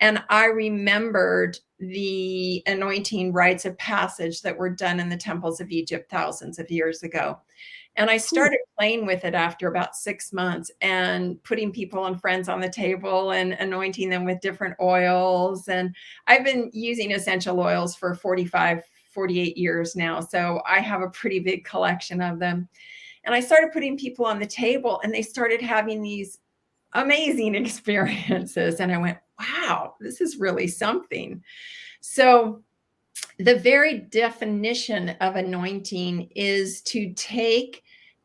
And I remembered the anointing rites of passage that were done in the temples of Egypt thousands of years ago. And I started playing with it after about 6 months, and putting people and friends on the table and anointing them with different oils. And I've been using essential oils for 45, 48 years now. So I have a pretty big collection of them. And I started putting people on the table, and they started having these amazing experiences. And I went, wow, this is really something. So the very definition of anointing is to take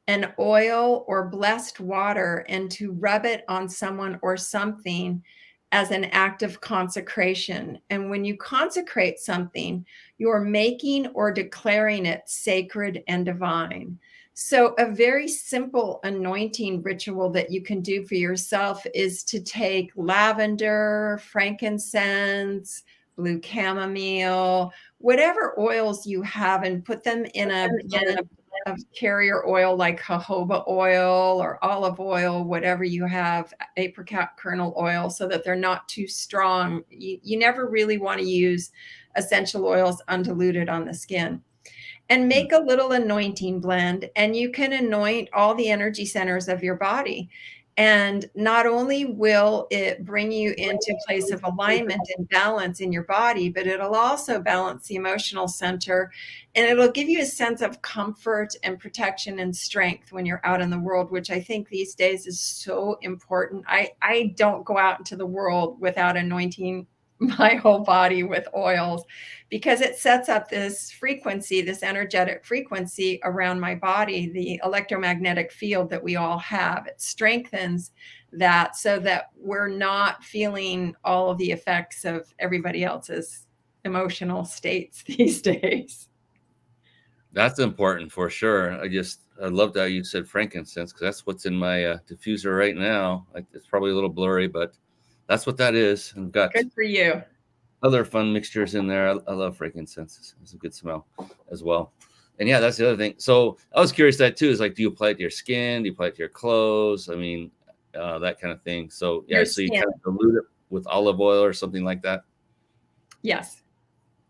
an oil or blessed water and to rub it on someone or something as an act of consecration. And when you consecrate something, you're making or declaring it sacred and divine. So a very simple anointing ritual that you can do for yourself is to take lavender, frankincense, blue chamomile, whatever oils you have, and put them in a blend of carrier oil like jojoba oil or olive oil, whatever you have, apricot kernel oil, so that they're not too strong. You never really want to use essential oils undiluted on the skin. And make a little anointing blend, and you can anoint all the energy centers of your body. And not only will it bring you into a place of alignment and balance in your body, but it'll also balance the emotional center, and it'll give you a sense of comfort and protection and strength when you're out in the world, which I think these days is so important. I don't go out into the world without anointing my whole body with oils, because it sets up this frequency, this energetic frequency around my body, the electromagnetic field that we all have. It strengthens that so that we're not feeling all of the effects of everybody else's emotional states these days.
That's important for sure. I loved how you said frankincense, because that's what's in my diffuser right now. It's probably a little blurry, but that's what that is. And got
Good for you.
other fun mixtures in there. I love frankincense. It's a good smell as well. And yeah, that's the other thing. So I was curious that too, is like, do you apply it to your skin? Do you apply it to your clothes? I mean, that kind of thing. So yeah,
Your
so you
skin.
kind of dilute it with olive oil or something like that.
Yes.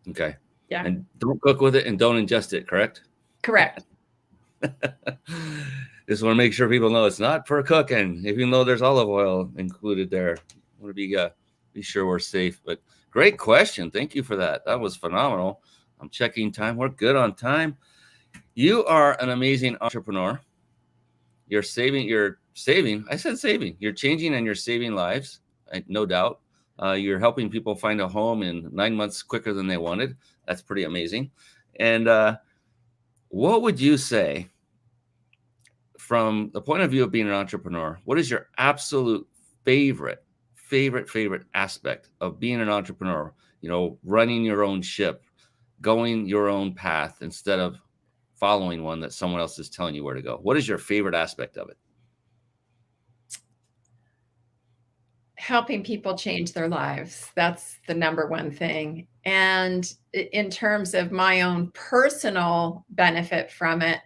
Okay.
Yeah.
And don't cook with it and don't ingest it, correct?
Correct.
Just want to make sure people know it's not for cooking, even though there's olive oil included there. I want to be sure we're safe. But great question. Thank you for that. That was phenomenal. I'm checking time. We're good on time. You are an amazing entrepreneur. You're saving. I said saving. You're changing and you're saving lives, no doubt. You're helping people find a home in 9 months quicker than they wanted. That's pretty amazing. And what would you say, from the point of view of being an entrepreneur, what is your absolute favorite aspect of being an entrepreneur? You know, running your own ship, going your own path instead of following one that someone else is telling you where to go. What is your favorite aspect of it?
Helping people change their lives. That's the number one thing. And in terms of my own personal benefit from it,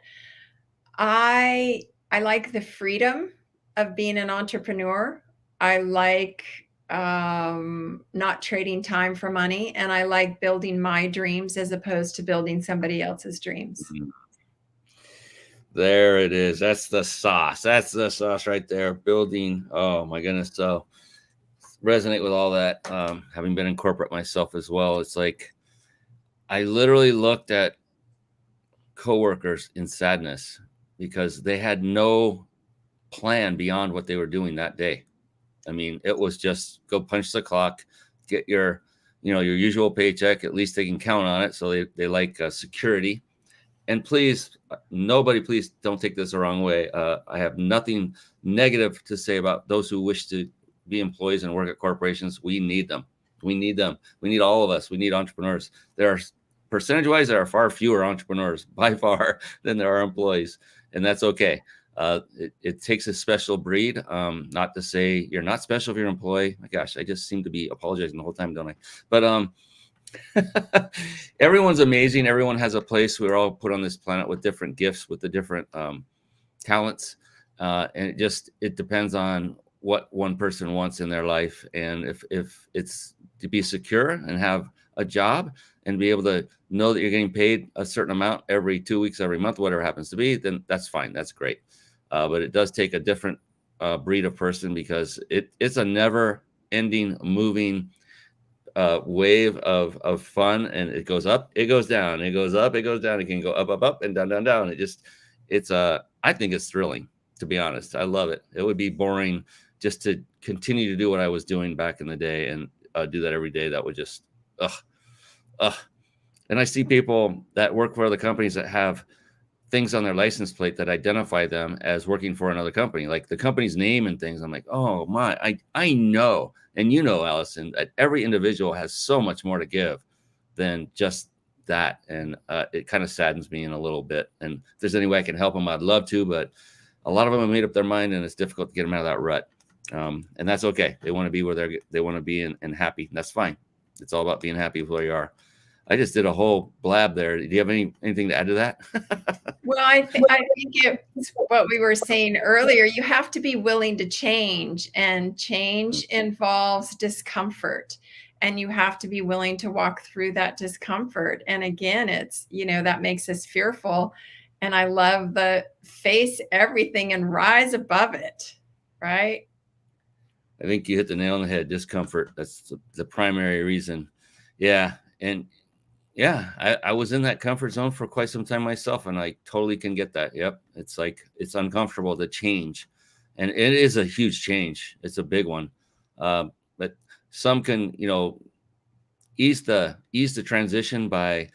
I like the freedom of being an entrepreneur. I like not trading time for money, and I like building my dreams as opposed to building somebody else's dreams.
There it is. That's the sauce. That's the sauce right there. Building. Oh my goodness. So resonate with all that. Having been in corporate myself as well, it's like I literally looked at coworkers in sadness because they had no plan beyond what they were doing that day. I mean, it was just go punch the clock, get your usual paycheck. At least they can count on it. So they like security. And please, nobody, please don't take this the wrong way. I have nothing negative to say about those who wish to be employees and work at corporations. We need them. We need them. We need all of us. We need entrepreneurs. There are percentage-wise, there are far fewer entrepreneurs by far than there are employees, and that's okay. It takes a special breed. Not to say you're not special if you're an employee. My gosh, I just seem to be apologizing the whole time, don't I? But everyone's amazing. Everyone has a place. We're all put on this planet with different gifts, with the different talents, and it depends on what one person wants in their life. And if it's to be secure and have a job and be able to know that you're getting paid a certain amount every 2 weeks, every month, whatever it happens to be, then that's fine. That's great. But it does take a different breed of person, because it's a never ending, moving wave of fun, and it goes up, it goes down, it goes up, it goes down. It can go up and down. I think it's thrilling, to be honest. I love it. It would be boring just to continue to do what I was doing back in the day and do that every day. That would just And I see people that work for other companies that have things on their license plate that identify them as working for another company, like the company's name and things. I'm like, oh my, I know. And Allison, that every individual has so much more to give than just that. And it kind of saddens me in a little bit. And if there's any way I can help them, I'd love to, but a lot of them have made up their mind, and it's difficult to get them out of that rut. And that's okay. They want to be where they want to be and happy. And that's fine. It's all about being happy with where you are. I just did a whole blab there. Do you have anything to add to that?
Well, I think it's what we were saying earlier. You have to be willing to change, and change involves discomfort, and you have to be willing to walk through that discomfort. And again, it's, that makes us fearful. And I love the face everything and rise above it. Right.
I think you hit the nail on the head. Discomfort. That's the primary reason. Yeah. And yeah, I was in that comfort zone for quite some time myself, and I totally can get that. Yep. It's like, it's uncomfortable to change, and it is a huge change. It's a big one. But some can, ease the transition by,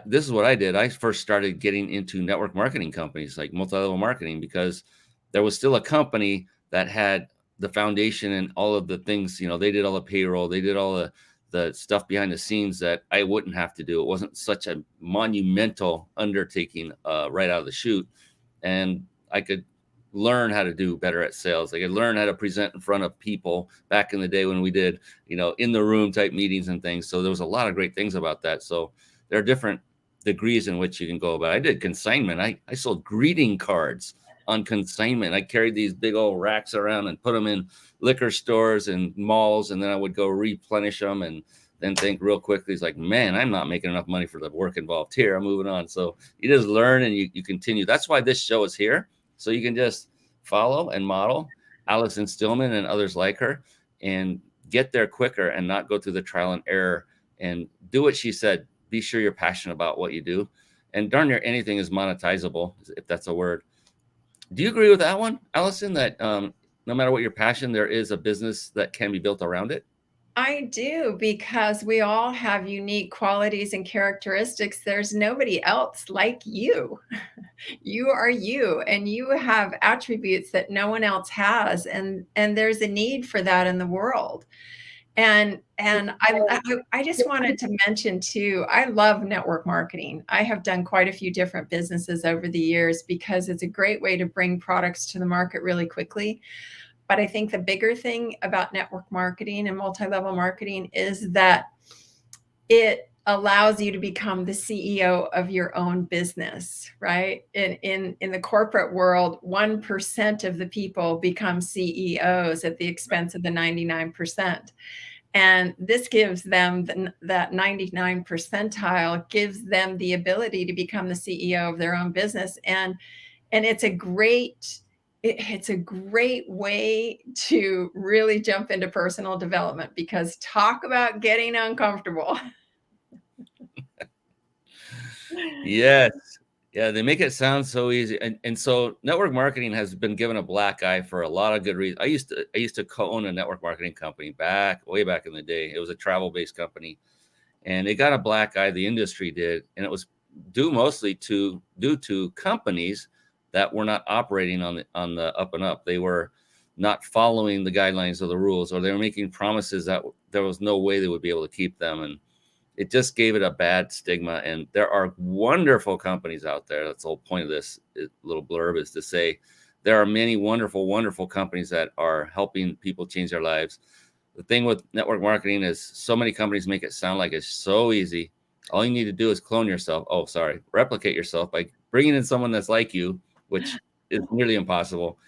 this is what I did. I first started getting into network marketing companies, like multi-level marketing, because there was still a company that had the foundation and all of the things, they did all the payroll, they did all the stuff behind the scenes that I wouldn't have to do. It wasn't such a monumental undertaking right out of the chute. And I could learn how to do better at sales. They could learn how to present in front of people back in the day when we did, in the room type meetings and things. So there was a lot of great things about that. So there are different degrees in which you can go about. I did consignment. I sold greeting cards on consignment. I carried these big old racks around and put them in liquor stores and malls, and then I would go replenish them and then think real quickly. It's like, man, I'm not making enough money for the work involved here. I'm moving on. So you just learn and you continue. That's why this show is here. So you can just follow and model Allison Stillman and others like her and get there quicker and not go through the trial and error, and do what she said. Be sure you're passionate about what you do. And darn near anything is monetizable, if that's a word. Do you agree with that one, Allison, that no matter what your passion, there is a business that can be built around it?
I do, because we all have unique qualities and characteristics. There's nobody else like you. You are you, and you have attributes that no one else has, and there's a need for that in the world. And I just wanted to mention too, I love network marketing. I have done quite a few different businesses over the years because it's a great way to bring products to the market really quickly. But I think the bigger thing about network marketing and multi-level marketing is that it allows you to become the CEO of your own business, right? In the corporate world, 1% of the people become CEOs at the expense of the 99%. And this gives them that 99 percentile, gives them the ability to become the CEO of their own business. And it's a great way to really jump into personal development, because talk about getting uncomfortable.
Yes. Yeah, they make it sound so easy. And so network marketing has been given a black eye for a lot of good reasons. I used to co-own a network marketing company way back in the day. It was a travel-based company, and it got a black eye, the industry did, and it was due to companies that were not operating on the up and up. They were not following the guidelines of the rules, or they were making promises that there was no way they would be able to keep them. And it just gave it a bad stigma. And there are wonderful companies out there. That's the whole point of this little blurb, is to say there are many wonderful, wonderful companies that are helping people change their lives. The thing with network marketing is so many companies make it sound like it's so easy. All you need to do is replicate yourself by bringing in someone that's like you, which is nearly impossible.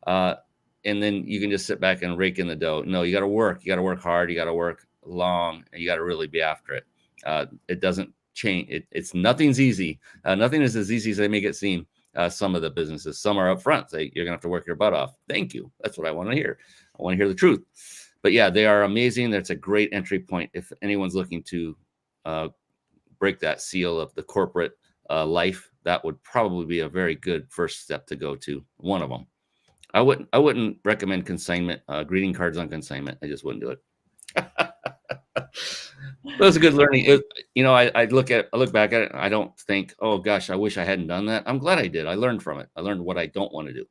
And then you can just sit back and rake in the dough. No, you got to work. You got to work hard. You got to work long, and you got to really be after it. It doesn't change. Nothing's easy. Nothing is as easy as they make it seem. Some of the businesses, some are upfront. Say you're gonna have to work your butt off. Thank you. That's what I want to hear. I want to hear the truth. But yeah, they are amazing. That's a great entry point if anyone's looking to break that seal of the corporate life. That would probably be a very good first step to go to. One of them. I wouldn't recommend consignment, greeting cards on consignment. I just wouldn't do it. It was a good learning. I look back at it. I don't think, oh gosh, I wish I hadn't done that. I'm glad I did. I learned from it. I learned what I don't want to do.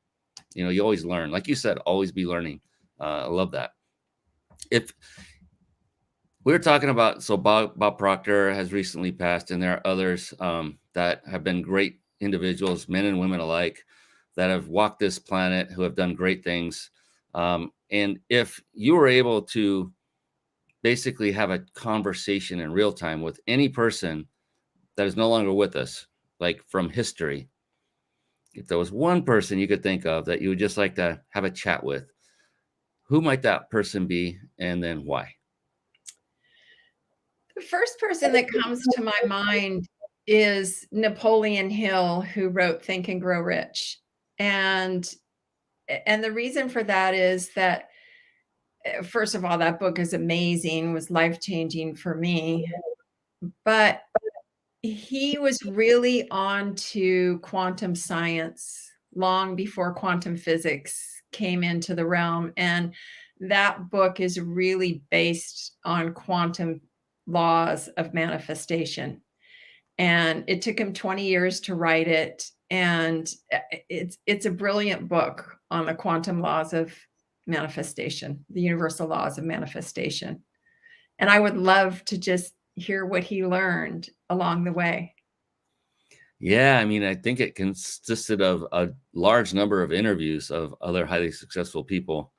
You always learn. Like you said, always be learning. I love that. If we were talking about, so Bob Proctor has recently passed, and there are others that have been great individuals, men and women alike, that have walked this planet, who have done great things. And if you were able to basically have a conversation in real time with any person that is no longer with us, like from history, if there was one person you could think of that you would just like to have a chat with, who might that person be, and then why?
The first person that comes to my mind is Napoleon Hill, who wrote Think and Grow Rich. And the reason for that is that, first of all, that book is amazing, was life-changing for me. But he was really on to quantum science long before quantum physics came into the realm. And that book is really based on quantum laws of manifestation. And it took him 20 years to write it. And it's a brilliant book on the quantum laws of manifestation, the universal laws of manifestation. And I would love to just hear what he learned along the way.
Yeah, I mean, I think it consisted of a large number of interviews of other highly successful people.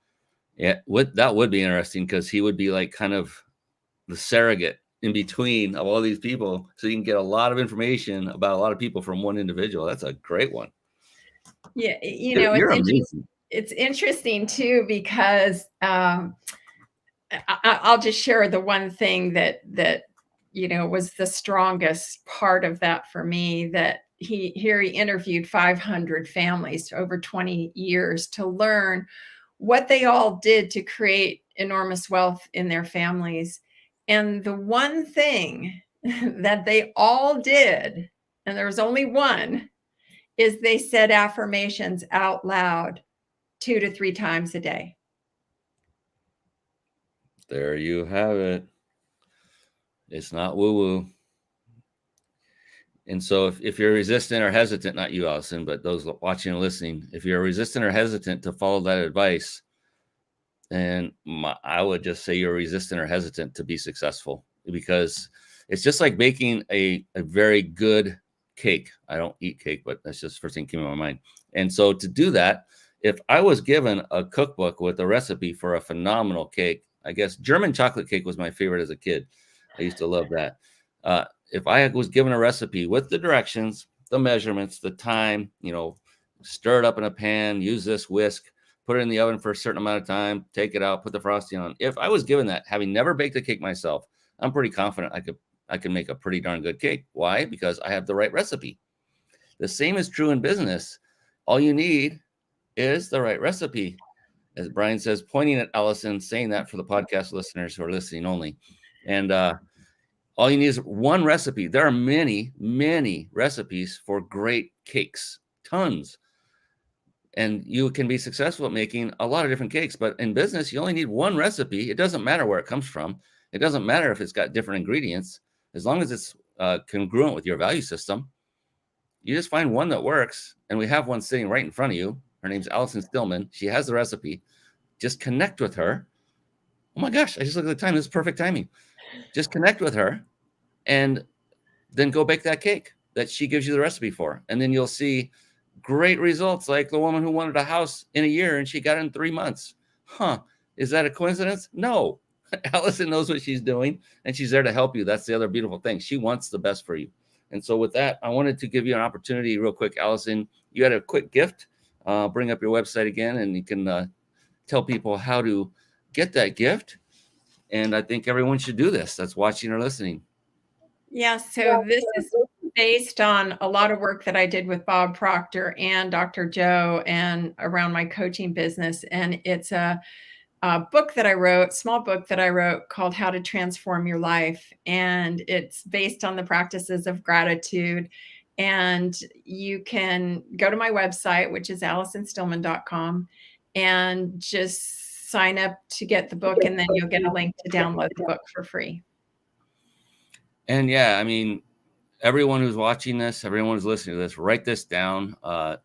Yeah, that would be interesting because he would be like kind of the surrogate in between of all these people, so you can get a lot of information about a lot of people from one individual. That's a great one.
Yeah,
You're amazing.
it's interesting too because I'll just share the one thing that was the strongest part of that for me. That he interviewed 500 families over 20 years to learn what they all did to create enormous wealth in their families. And the one thing that they all did, and there was only one, is they said affirmations out loud 2 to 3 times a day.
There you have it. It's not woo-woo. And so if you're resistant or hesitant, not you, Allison, but those watching and listening, if you're resistant or hesitant to follow that advice, then I would just say you're resistant or hesitant to be successful, because it's just like making a very good cake. I don't eat cake, but that's just the first thing that came to my mind. And so to do that, if I was given a cookbook with a recipe for a phenomenal cake, I guess German chocolate cake was my favorite as a kid. I used to love that. If I was given a recipe with the directions, the measurements, the time, stir it up in a pan, use this whisk, put it in the oven for a certain amount of time, take it out, put the frosting on. If I was given that, having never baked a cake myself, I'm pretty confident I could make a pretty darn good cake. Why? Because I have the right recipe. The same is true in business. All you need is the right recipe. As Brian says, pointing at Allison, saying that for the podcast listeners who are listening only. And all you need is one recipe. There are many, many recipes for great cakes, tons. And you can be successful at making a lot of different cakes. But in business, you only need one recipe. It doesn't matter where it comes from. It doesn't matter if it's got different ingredients. As long as it's congruent with your value system, you just find one that works. And we have one sitting right in front of you. Her name's Allison Stillman. She has the recipe. Just connect with her. Oh my gosh, I just looked at the time. This is perfect timing. Just connect with her and then go bake that cake that she gives you the recipe for. And then you'll see great results, like the woman who wanted a house in a year and she got it in 3 months. Is that a coincidence? No. Allison knows what she's doing and she's there to help you. That's the other beautiful thing. She wants the best for you. And so with that, I wanted to give you an opportunity real quick. Allison, you had a quick gift. Bring up your website again and you can tell people how to get that gift. And I think everyone should do this that's watching or listening.
Yeah, so this is based on a lot of work that I did with Bob Proctor and Dr. Joe and around my coaching business. And it's a book that I wrote, small book that I wrote called How to Transform Your Life. And it's based on the practices of gratitude. And you can go to my website, which is AllisonStillman.com, and just sign up to get the book. And then you'll get a link to download the book for free.
And yeah, I mean, everyone who's watching this, everyone who's listening to this, write this down. There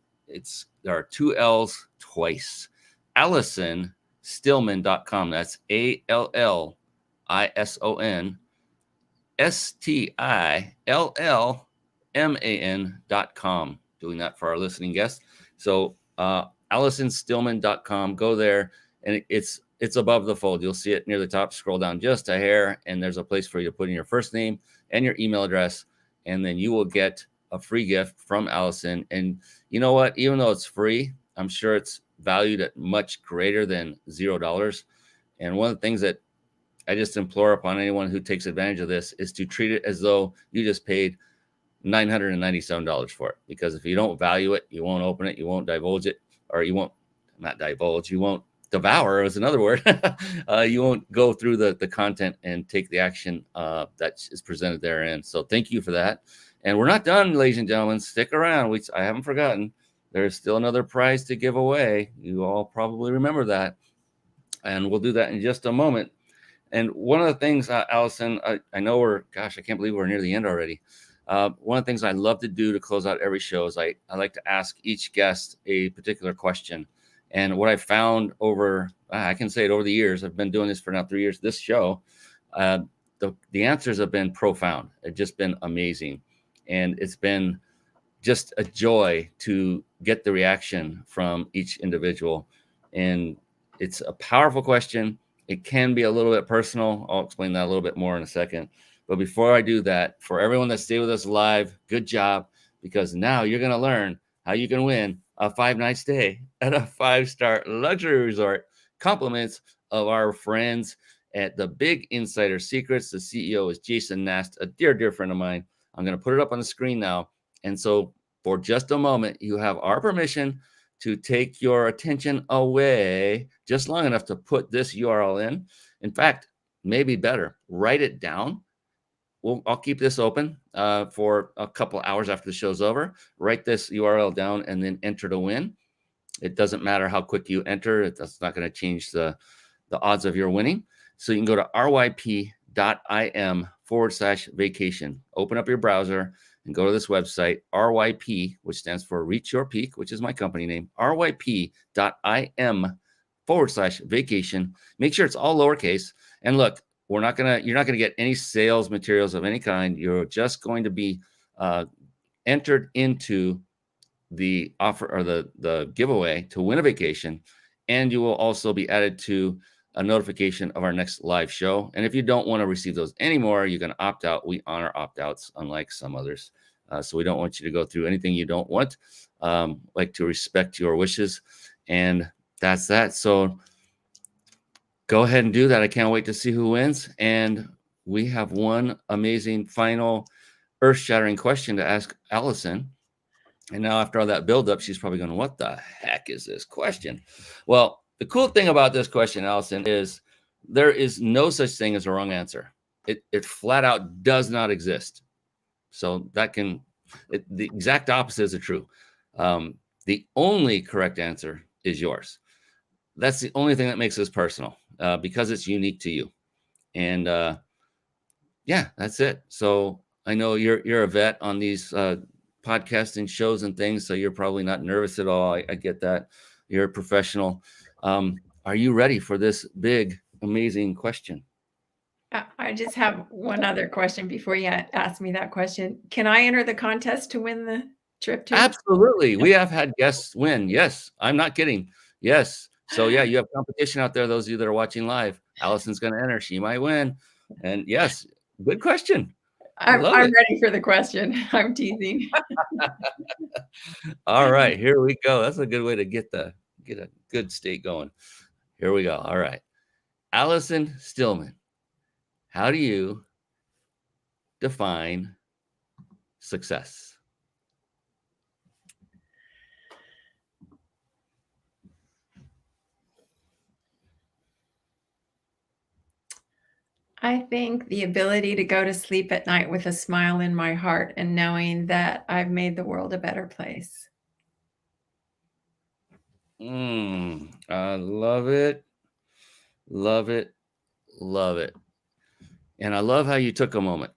are 2 L's twice. AllisonStillman.com. That's AllisonStillman.com. Doing that for our listening guests. So AllisonStillman.com. Go there, and it's above the fold. You'll see it near the top. Scroll down just a hair, and there's a place for you to put in your first name and your email address, and then you will get a free gift from Allison. And you know what? Even though it's free, I'm sure it's valued at much greater than $0. And one of the things that I just implore upon anyone who takes advantage of this is to treat it as though you just paid $997 for it. Because if you don't value it, you won't open it, you won't divulge it, or you won't devour is another word. You won't go through the content and take the action that is presented therein. So thank you for that. And we're not done, ladies and gentlemen. Stick around. I haven't forgotten. There's still another prize to give away. You all probably remember that. And we'll do that in just a moment. And one of the things, Allison, I know I can't believe we're near the end already. One of the things I love to do to close out every show is I like to ask each guest a particular question. And what I found I can say it over the years, I've been doing this for now 3 years, this show, the answers have been profound. It's just been amazing. And it's been just a joy to get the reaction from each individual. And it's a powerful question. It can be a little bit personal. I'll explain that a little bit more in a second. But before I do that, for everyone that stayed with us live, good job, because now you're going to learn how you can win a 5-night stay at a 5-star luxury resort. Compliments of our friends at the Big Insider Secrets. The CEO is Jason Nast, a dear, dear friend of mine. I'm going to put it up on the screen now. And so for just a moment, you have our permission to take your attention away just long enough to put this URL in. In fact, maybe better, write it down. I'll keep this open for a couple hours after the show's over. Write this URL down and then enter to win. It doesn't matter how quick you enter. That's not going to change the odds of your winning. So you can go to ryp.im/vacation. Open up your browser and go to this website, RYP, which stands for Reach Your Peak, which is my company name, ryp.im/vacation. Make sure it's all lowercase. And look, you're not gonna get any sales materials of any kind. You're just going to be entered into the offer or the giveaway to win a vacation, and you will also be added to a notification of our next live show. And if you don't want to receive those anymore, you can opt out. We honor opt-outs, unlike some others. So we don't want you to go through anything you don't want. Like to respect your wishes, and that's that. So go ahead and do that. I can't wait to see who wins. And we have one amazing final earth-shattering question to ask Allison. And now after all that buildup, she's probably going, what the heck is this question? Well, the cool thing about this question, Allison, is there is no such thing as a wrong answer. It flat out does not exist. So the exact opposite is true. The only correct answer is yours. That's the only thing that makes this personal, because it's unique to you. And yeah, that's it. So I know you're a vet on these podcasting shows and things, so you're probably not nervous at all. I get that. You're a professional. Are you ready for this big, amazing question?
I just have one other question before you ask me that question. Can I enter the contest to win the trip too?
Absolutely. We have had guests win. Yes, I'm not kidding. Yes. So yeah, you have competition out there. Those of you that are watching live, Allison's going to enter. She might win. And yes, good question.
I'm ready for the question. I'm teasing.
All right, here we go. That's a good way to get a good state going. Here we go. All right. Allison Stillman, how do you define success?
I think the ability to go to sleep at night with a smile in my heart and knowing that I've made the world a better place.
I love it. Love it. Love it. And I love how you took a moment.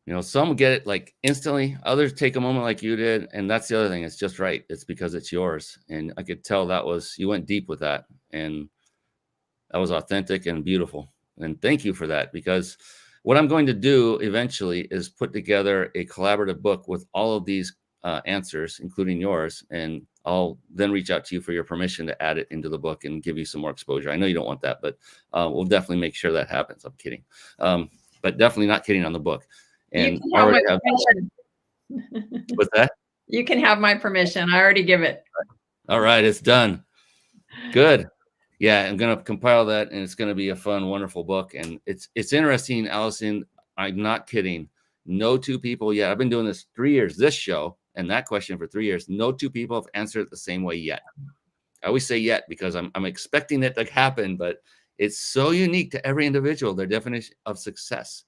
You know, some get it like instantly, others take a moment like you did. And that's the other thing. It's just right. It's because it's yours. And I could tell you went deep with that. And that was authentic and beautiful. And thank you for that, because what I'm going to do eventually is put together a collaborative book with all of these answers, including yours. And I'll then reach out to you for your permission to add it into the book and give you some more exposure. I know you don't want that, but we'll definitely make sure that happens. I'm kidding. But definitely not kidding on the book. And
you can have my permission.
What's that?
You can have my permission. I already give it.
All right. It's done. Good. Yeah, I'm going to compile that, and it's going to be a fun, wonderful book. And it's interesting, Allison. I'm not kidding. No two people yet. I've been doing this 3 years, this show, and that question for 3 years. No two people have answered it the same way yet. I always say yet because I'm expecting it to happen, but it's so unique to every individual, their definition of success.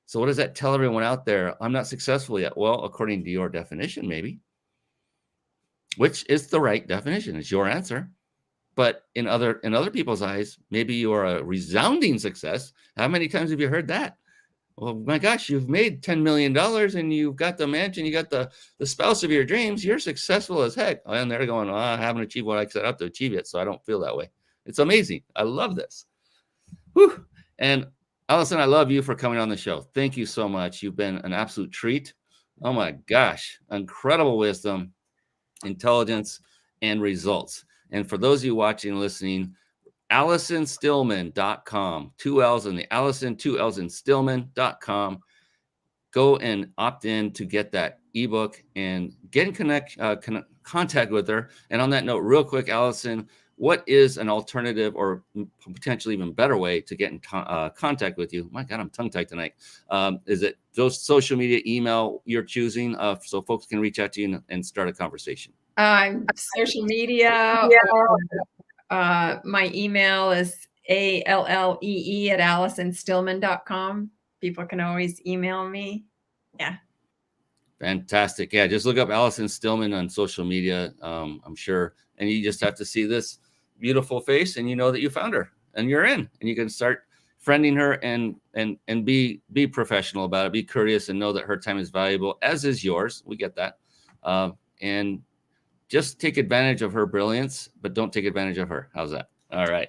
So what does that tell everyone out there? I'm not successful yet. Well, according to your definition, maybe, which is the right definition. It's your answer. But in other people's eyes, maybe you are a resounding success. How many times have you heard that? Well, my gosh, you've made $10 million and you've got the mansion, you got the spouse of your dreams. You're successful as heck. And they're going, I haven't achieved what I set out to achieve yet, so I don't feel that way. It's amazing. I love this. Whew. And Allison, I love you for coming on the show. Thank you so much. You've been an absolute treat. Oh my gosh. Incredible wisdom, intelligence, and results. And for those of you watching and listening, AllisonStillman.com, 2 L's in the Allison, 2 L's in Stillman.com. Go and opt in to get that ebook and get in contact with her. And on that note, real quick, Allison, what is an alternative or potentially even better way to get in contact with you? My God, I'm tongue-tied tonight. Is it those social media, email you're choosing so folks can reach out to you and start a conversation?
Social media. My email is ALLEE@AllisonStillman.com. People can always email me. Yeah.
Fantastic. Yeah, just look up Alison Stillman on social media, I'm sure. And you just have to see this beautiful face and you know that you found her and you're in, and you can start friending her and be professional about it. Be courteous and know that her time is valuable, as is yours. We get that. And just take advantage of her brilliance, but don't take advantage of her. How's that? All right.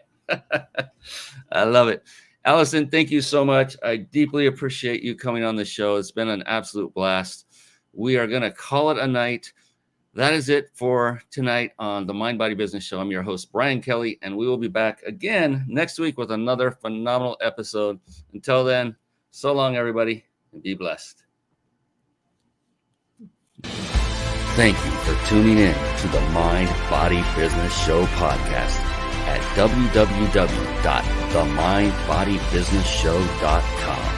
I love it. Allison, thank you so much. I deeply appreciate you coming on the show. It's been an absolute blast. We are going to call it a night. That is it for tonight on the Mind Body Business Show. I'm your host, Brian Kelly, and we will be back again next week with another phenomenal episode. Until then, so long, everybody, and be blessed. Thank you for tuning in to the Mind Body Business Show podcast at www.themindbodybusinessshow.com.